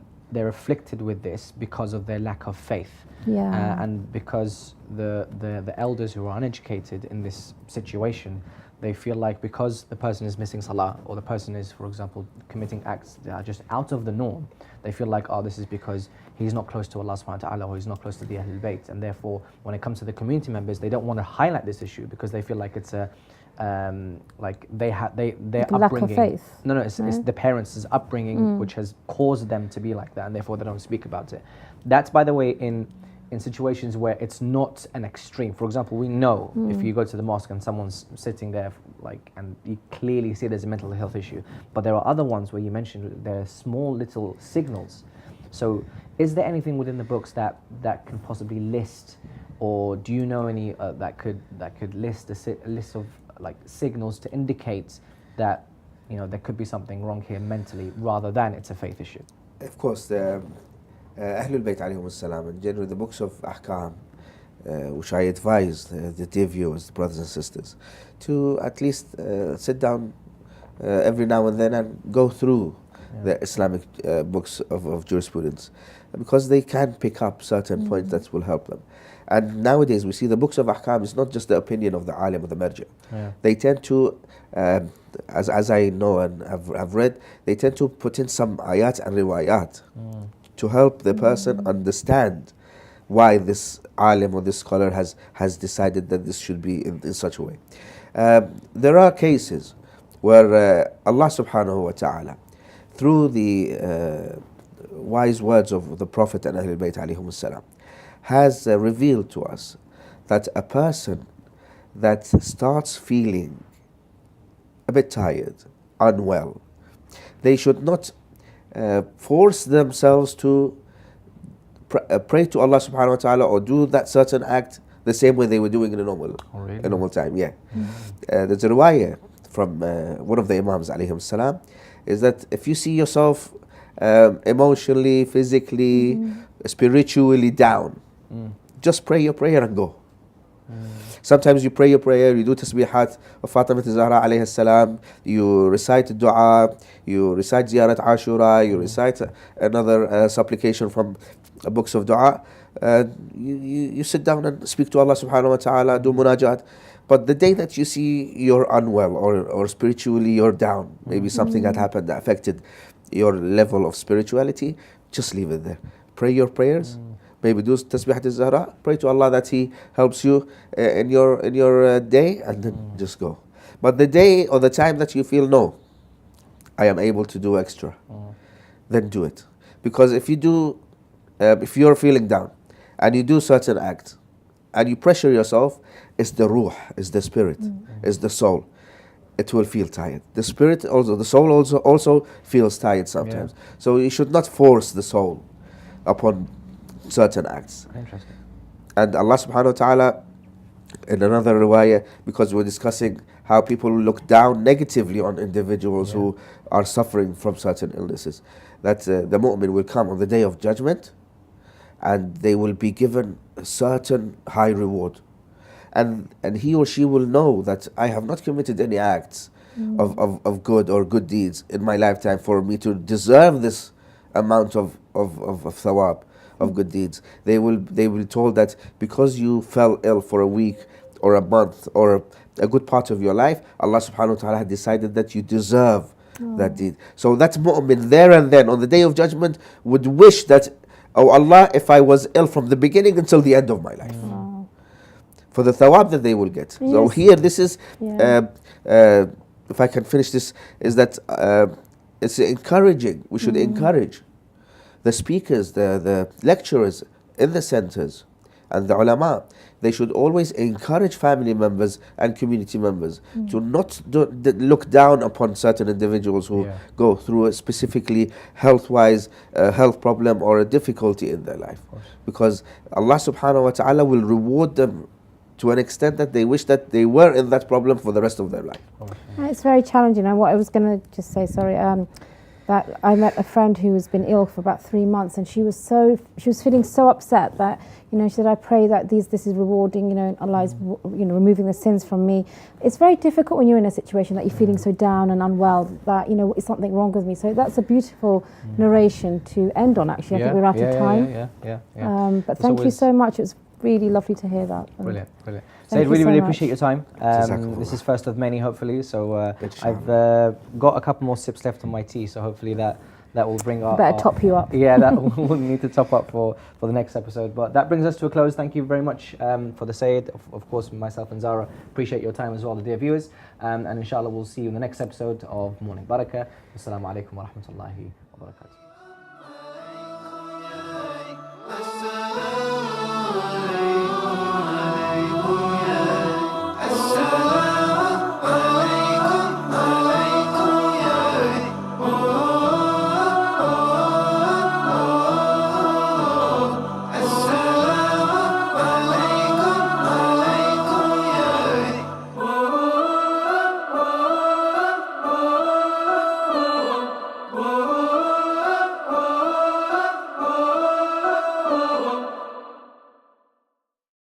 afflicted with this because of their lack of faith. And because the elders who are uneducated in this situation, they feel like because the person is missing salah, or the person is, for example, committing acts that are just out of the norm, they feel like, oh, this is because he's not close to Allah subhanahu wa ta'ala, or he's not close to the Ahlul Bayt. And therefore, when it comes to the community members, they don't want to highlight this issue because they feel like it's a like their upbringing. Lack of faith. No, it's the parents' upbringing which has caused them to be like that, and therefore they don't speak about it. That's, by the way, in situations where it's not an extreme. For example, we know if you go to the mosque and someone's sitting there, like, and you clearly see there's a mental health issue. But there are other ones where you mentioned there are small little signals. So, is there anything within the books that can possibly list, or do you know any that could list a list of like signals to indicate that, you know, there could be something wrong here mentally, rather than it's a faith issue? Of course, the Ahlul Bayt alayhim as-salam, and generally the books of Ahkam, which I advise the dear viewers, brothers and sisters, to at least sit down every now and then and go through the Islamic books of jurisprudence, because they can pick up certain points that will help them. And nowadays we see the books of Ahkam is not just the opinion of the alim or the marja. They tend to, as I know and have read, they tend to put in some ayat and riwayat to help the person understand why this alim or this scholar has decided that this should be in such a way. There are cases where Allah subhanahu wa ta'ala, through the wise words of the Prophet and Ahlul Bayt alayhim salam, has revealed to us that a person that starts feeling a bit tired, unwell, they should not force themselves to pray to Allah subhanahu wa ta'ala or do that certain act the same way they were doing in a normal time. Yeah. There's a riwayah from one of the Imams alayhim salam, is that if you see yourself emotionally, physically, spiritually down, just pray your prayer and go. Sometimes you pray your prayer, you do tasbihat of Fatima Zahra alayhi salam, you recite dua, you recite ziyarat ashura, you recite another supplication from books of dua. You sit down and speak to Allah subhanahu wa ta'ala, do munajat. But the day that you see you're unwell or spiritually you're down, maybe something had happened that affected your level of spirituality, just leave it there. Pray your prayers. Maybe do tasbihat al-Zahra, pray to Allah that He helps you in your day, and then just go. But the day or the time that you feel, no, I am able to do extra, then do it. Because if you do, if you're feeling down and you do certain acts and you pressure yourself, it's the ruh, it's the spirit, it's the soul. It will feel tired. The spirit also, the soul also feels tired sometimes. So you should not force the soul upon certain acts. Interesting. And Allah subhanahu wa ta'ala, in another riwayah, because we're discussing how people look down negatively on individuals who are suffering from certain illnesses, that the mu'min will come on the day of judgment and they will be given a certain high reward. And he or she will know that I have not committed any acts of good or good deeds in my lifetime for me to deserve this amount of thawab, of good deeds. They will be told that because you fell ill for a week or a month or a good part of your life, Allah subhanahu wa ta'ala had decided that you deserve that deed. So that mu'min there and then on the day of judgment would wish that, oh Allah, if I was ill from the beginning until the end of my life, for the thawab that they will get. So here this is, if I can finish this, is that it's encouraging. We should encourage the speakers, the lecturers in the centers and the ulama. They should always encourage family members and community members to not look down upon certain individuals who go through a specifically health-wise health problem or a difficulty in their life. Because Allah subhanahu wa ta'ala will reward them to an extent that they wish that they were in that problem for the rest of their life. It's very challenging. And what I was going to just say, that I met a friend who has been ill for about 3 months, and she was feeling so upset that, she said, I pray that this is rewarding, Allah is, removing the sins from me. It's very difficult when you're in a situation that you're feeling so down and unwell that, is something wrong with me. So that's a beautiful narration to end on, actually. I think we're out of time. But thank you so much. It was really lovely to hear that. Brilliant. Said, really appreciate your time. This is first of many, hopefully. So I've got a couple more sips left on my tea, so hopefully that will bring our... Better top you up. Yeah, that will need to top up for the next episode. But that brings us to a close. Thank you very much for the Sayyid, of course, myself and Zara. Appreciate your time as well, the dear viewers. And inshallah, we'll see you in the next episode of Morning Baraka. Assalamu alaikum wa rahmatullahi wa barakatuh.